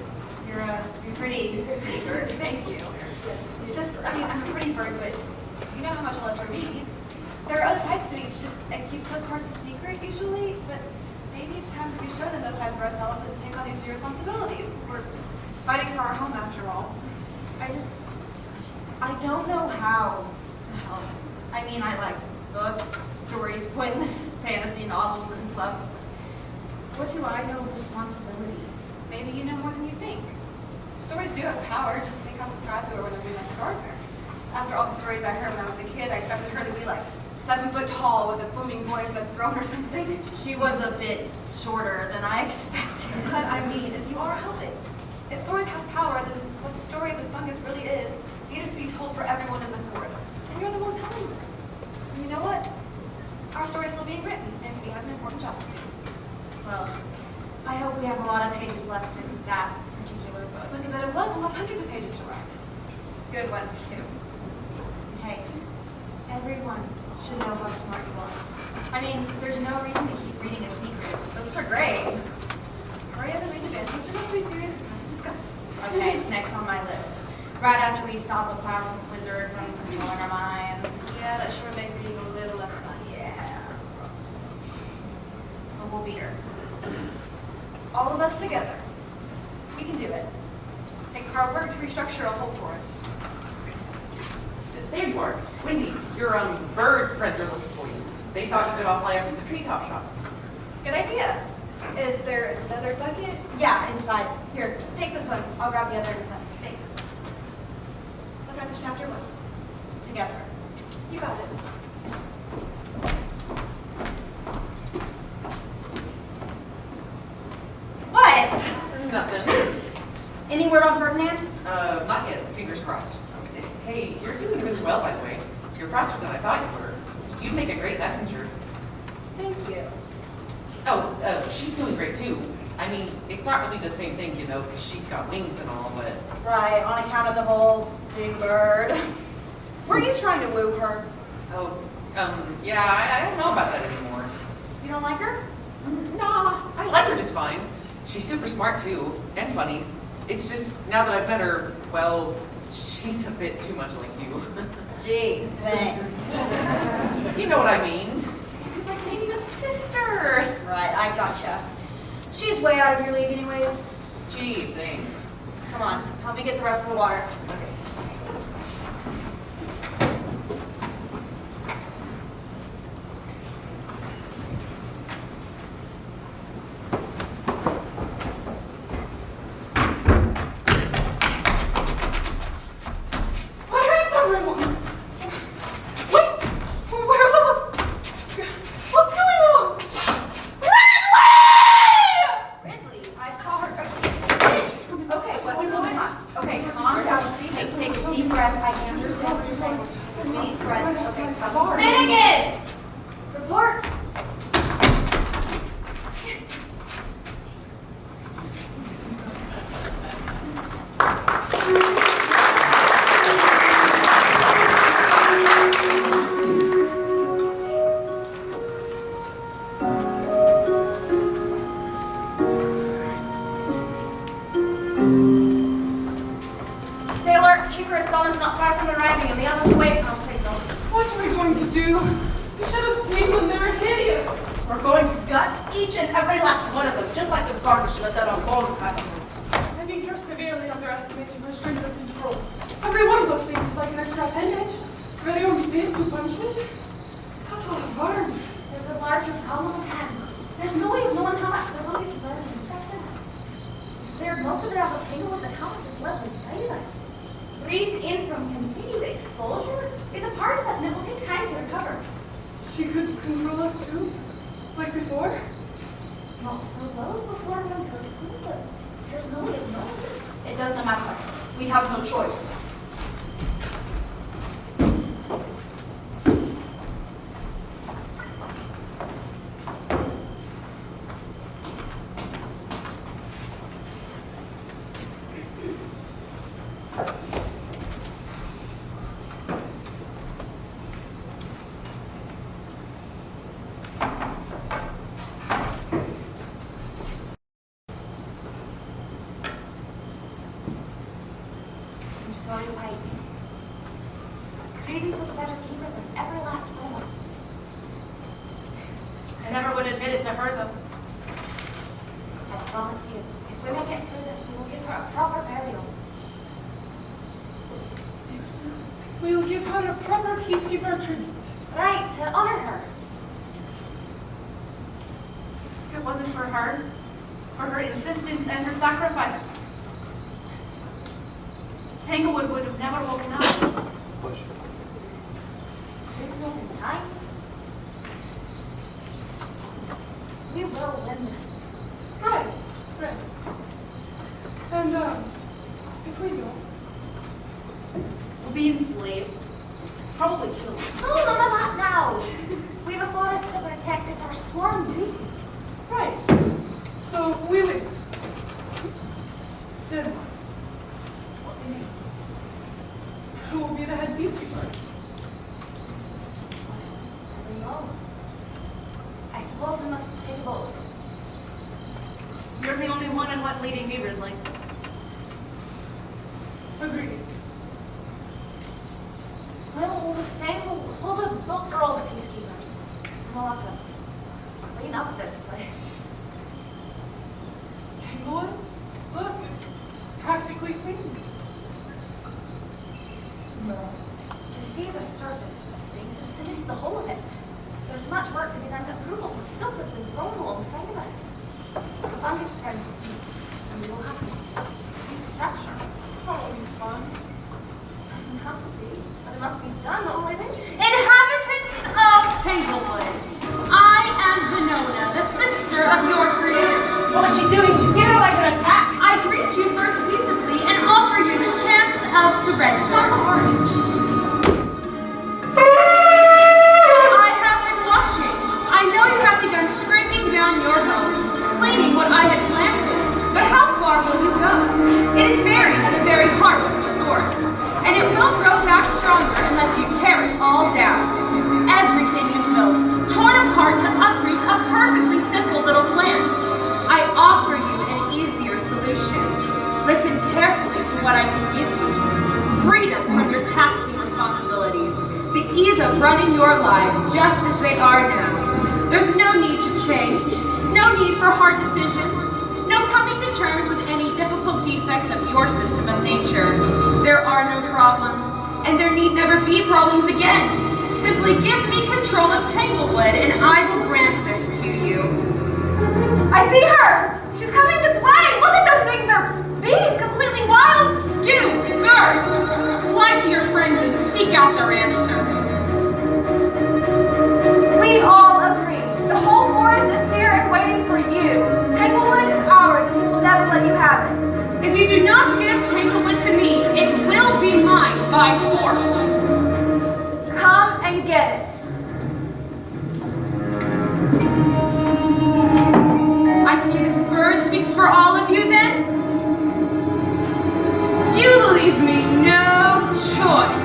You're a pretty bird. Thank you. It's just, I mean, I'm a pretty bird, but you know how much I love to read. There are other sides to me. It's just, I keep those parts a secret usually, but maybe it's time to be shown in those sides for us all to take on these new responsibilities. We're fighting for our home after all. I don't know how to help. I mean, I like books, stories, pointless fantasy novels, and love. What do I know of responsibility? Maybe you know more than you think. Stories do have power. Just think how surprised we were when we met the gardener. After all the stories I heard when I was a kid, I expected her to be like 7 foot tall with a booming voice and a throne or something. She was a bit shorter than I expected. What I mean is you are helping. If stories have power, then what the story of this fungus really is needed to be told for everyone in the forest. And you're the one telling them. And you know what? Our story is still being written, and we have an important job to do. Well, I hope we have a lot of pages left in that particular book. With a bit of luck, we'll have hundreds of pages to write. Good ones, too. Hey, everyone should know how smart you are. I mean, there's no reason to keep reading a secret. Books are great. Hurry up and read the bit. These are supposed to be serious we have to discuss. Okay, it's next on my list. Right after we stop a powerful wizard from controlling our minds. Yeah, that sure would make reading a little less fun. Yeah. But we'll beat her. All of us together. We can do it. Takes hard work to restructure a whole forest. There you are. Wendy, your bird friends are looking for you. They thought you could all fly up to the treetop shops. Good idea. Is there another bucket? Yeah, inside. Here, take this one. I'll grab the other in a second. Thanks. Let's write this chapter 1. Together. You got it. What? Nothing. Any word on Ferdinand? Not yet. Fingers crossed. Hey, you're doing really well, by the way. You're faster than I thought you were. You'd make a great messenger. Thank you. Oh, she's doing great too. I mean, it's not really the same thing, you know, because she's got wings and all, but... Right, on account of the whole big bird. Were you trying to woo her? Oh, yeah, I don't know about that anymore. You don't like her? Nah, I like her just fine. She's super smart too, and funny. It's just, now that I've met her, well, she's a bit too much like you. Gee, thanks. You know what I mean. Like dating a sister. Right, I gotcha. She's way out of your league anyways. Gee, thanks. Come on, help me get the rest of the water. Okay. That's a lot of worms. There's a larger problem at hand. There's no way of knowing how much the fungus has already infected us. We've cleared most of it out of Tanglewood, but how much is left inside of us? Breathed in from continued exposure? It's a part of us, and it will take time to recover. She could control us too, like before. Not so well as before when pursued, but there's no way of knowing. It doesn't matter. We have no choice. Sorry, White. Cravens was a better keeper than every last one of us. I never would admit it to her, though. I promise you, if we make it through this, we will give her a proper burial. We'll give her a proper peacekeeper treatment. Right, to honor her. If it wasn't for her, for her insistence and her sacrifice, Tanglewood would have never woken up. Please know in time. We will win this. Right. And, if we don't, We'll be enslaved. Probably killed. No, none of that now. We have a forest to protect. It's our sworn duty. right. So we win. Then What do you mean? who will be the head peacekeeper? I don't know. I suppose we must take a vote. You're the only one in what leading me, Ridley. Agreed. Well, the same will hold a vote for all the peacekeepers. We'll have to clean up this place. Tanglewood? Look, it's practically clean. No. To see the surface of things is to miss the whole of it. There's much work to be done to prove what we've filth that's been grown alongside of us. The fungus spreads deep, and we will have to restructure. Oh, it's fun. It doesn't have to be, but it must be done, only then. Inhabitants of Tanglewood, I am Venona, the sister of your creator. What is she doing? She's giving her like an attack. I greet you first peaceably and offer you the chance of surrender. I have been watching. I know you have begun scraping down your homes, cleaning what I had planted. But how far will you go? It is buried in the very heart of the forest, and it will grow back stronger unless you tear it all down. Everything you built, torn apart to uproot a perfectly simple little plant. I offer you an easier solution. Listen carefully to what I can give you. Freedom from your taxing responsibilities. The ease of running your lives just as they are now. There's no need to change. No need for hard decisions. No coming to terms with any difficult defects of your system of nature. There are no problems, and there need never be problems again. Simply give me control of Tanglewood, and I will grant this to you. I see her! She's coming this way! Look at those things! They're bees, completely wild! You, bird, fly to your friends and seek out their answer. We all agree. The whole forest is here and waiting for you. Tanglewood is ours, and we will never let you have it. If you do not give Tanglewood to me, it will be mine by force. Come and get it. I see this bird speaks for all of you then? You leave me no choice.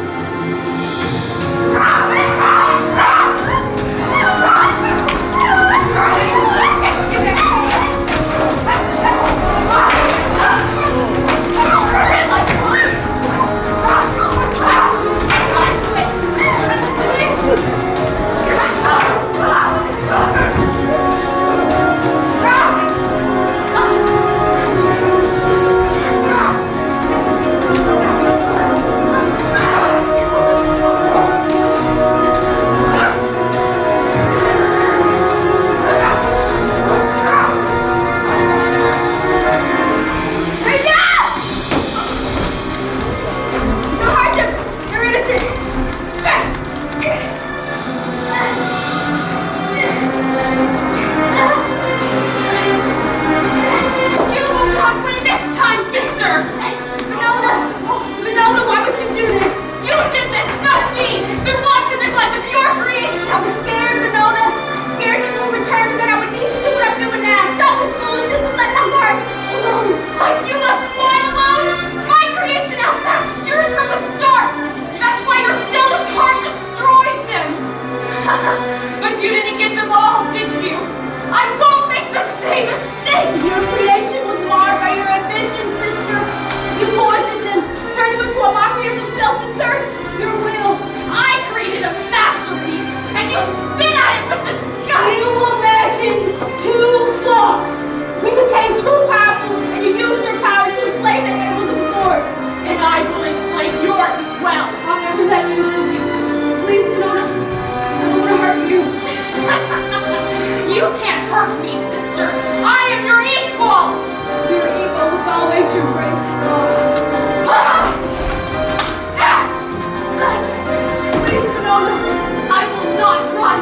your brave frog. Please, Winona, I will not run.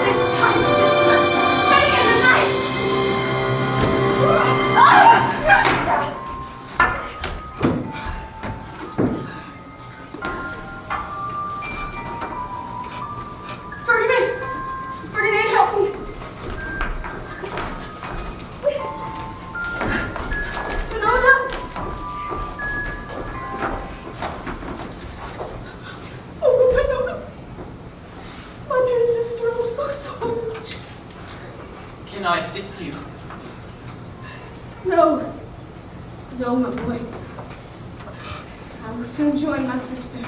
This time, sister, bring in the knife. Ferdinand, help me. Winona. Oh, Winona. My dear sister, I'm so sorry. Can I assist you? No, my boy. I will soon join my sister.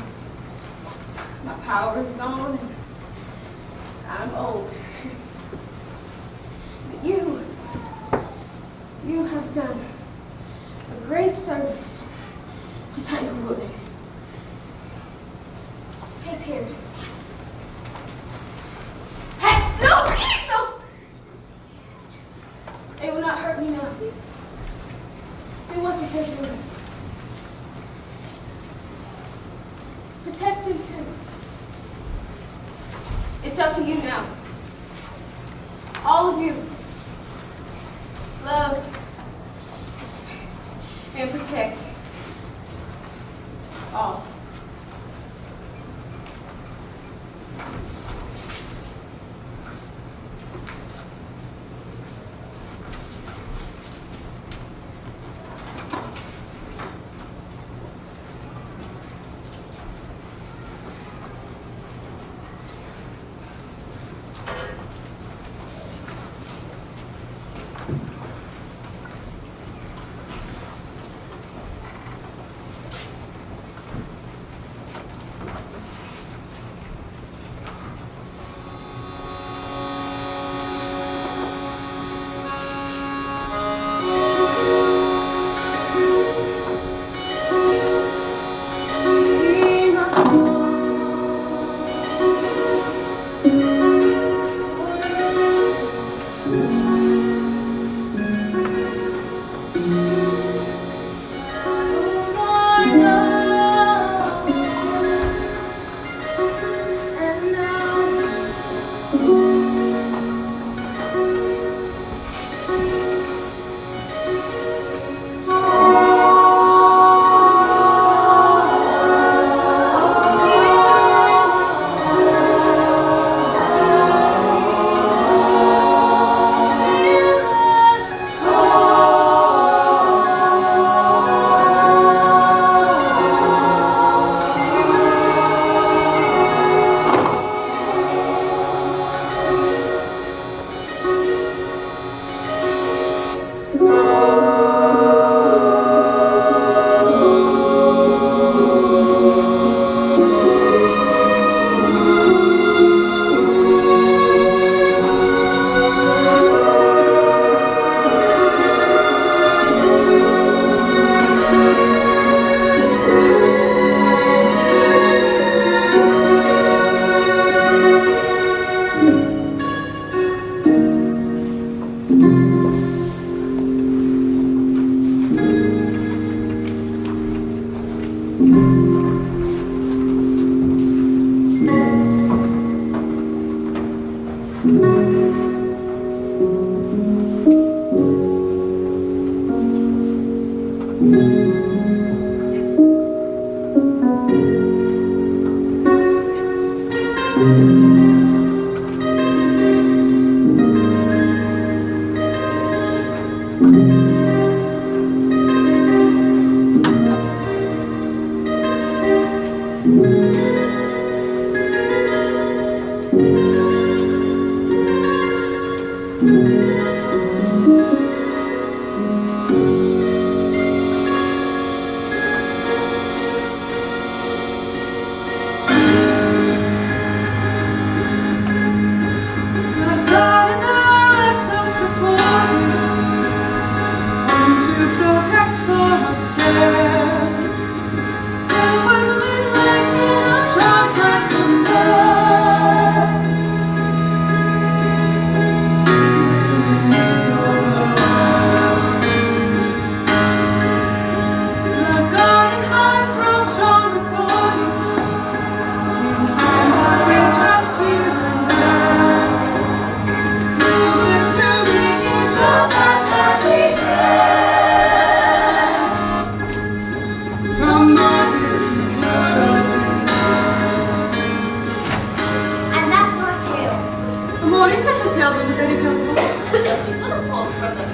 My power is gone, and I'm old. But you have done a great service to Tanglewood. Take care. Hey, no! They will not hurt me now. It wasn't their doing. Protect them too. It's up to you now. All of you. Love and protect all.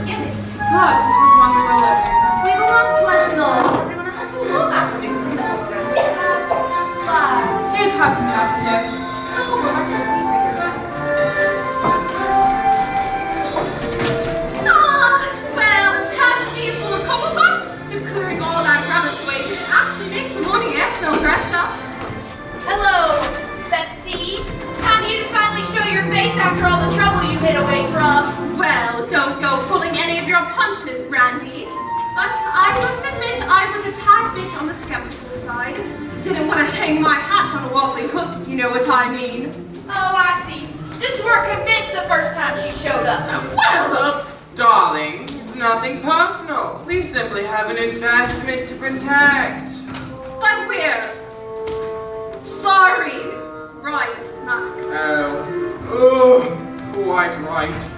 beginning. But it was one we were living. We will not question all. Everyone has had too long after we cleaned up all the rest of that. But, It hasn't happened yet. so well, let's just see for yourself. Well, can't see it will come of us. If clearing all that rubbish away would actually make the money, yes, no pressure. Hello, Betsy. Time you to finally show your face after all the trouble you hid away from. Well, don't go pulling any of your punches, Brandy. But I must admit I was a tad bit on the skeptical side. Didn't want to hang my hat on a wobbly hook, if you know what I mean. Oh, I see. Just weren't convinced the first time she showed up. Well, Darling, it's nothing personal. We simply have an investment to protect. but we're sorry. Right, Max. Oh, quite right.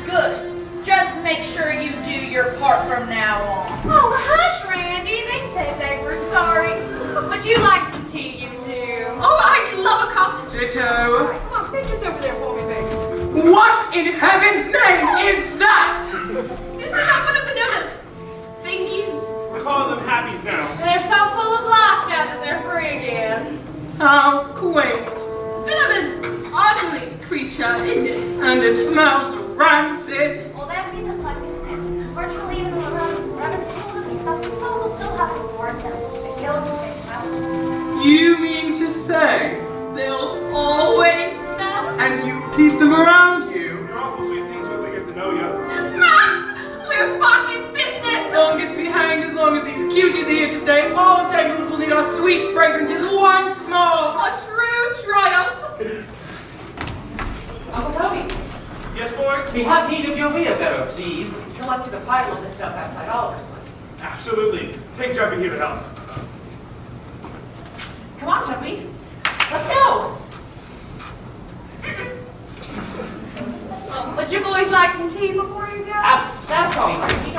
Good. Just make sure you do your part from now on. Oh, hush, Randy. They said they were sorry. Would you like some tea, you two? Oh, I'd love a cup. Ditto. Come on, take this over there for me, baby. What in heaven's name is that? This is not one of Vanilla's thingies. We're calling them happies now. They're so full of life now that they're free again. How quaint. Bit of an ugly creature, isn't it? And it smells rancid. Well, that'd be the luck, isn't it? Unfortunately, even though Ron's rubbing full of the stuff, these spells will still have his word them. They kill him the same time. You mean to say, They'll always smell. and you keep them around you? They're awful sweet things when we get to know you. Max, we're back in business. Longest behind, as long as these cuties are here to stay, all of Tanglewood will need our sweet fragrances once more. A true triumph. Uncle Toby, Yes, boys? We have need of your wheelbarrow, please. we collected a pile of this stuff outside Oliver's place. Absolutely. Take Jumpy here to help. Come on, Jumpy. Let's go. Well, would you boys like some tea before you go? That's all right.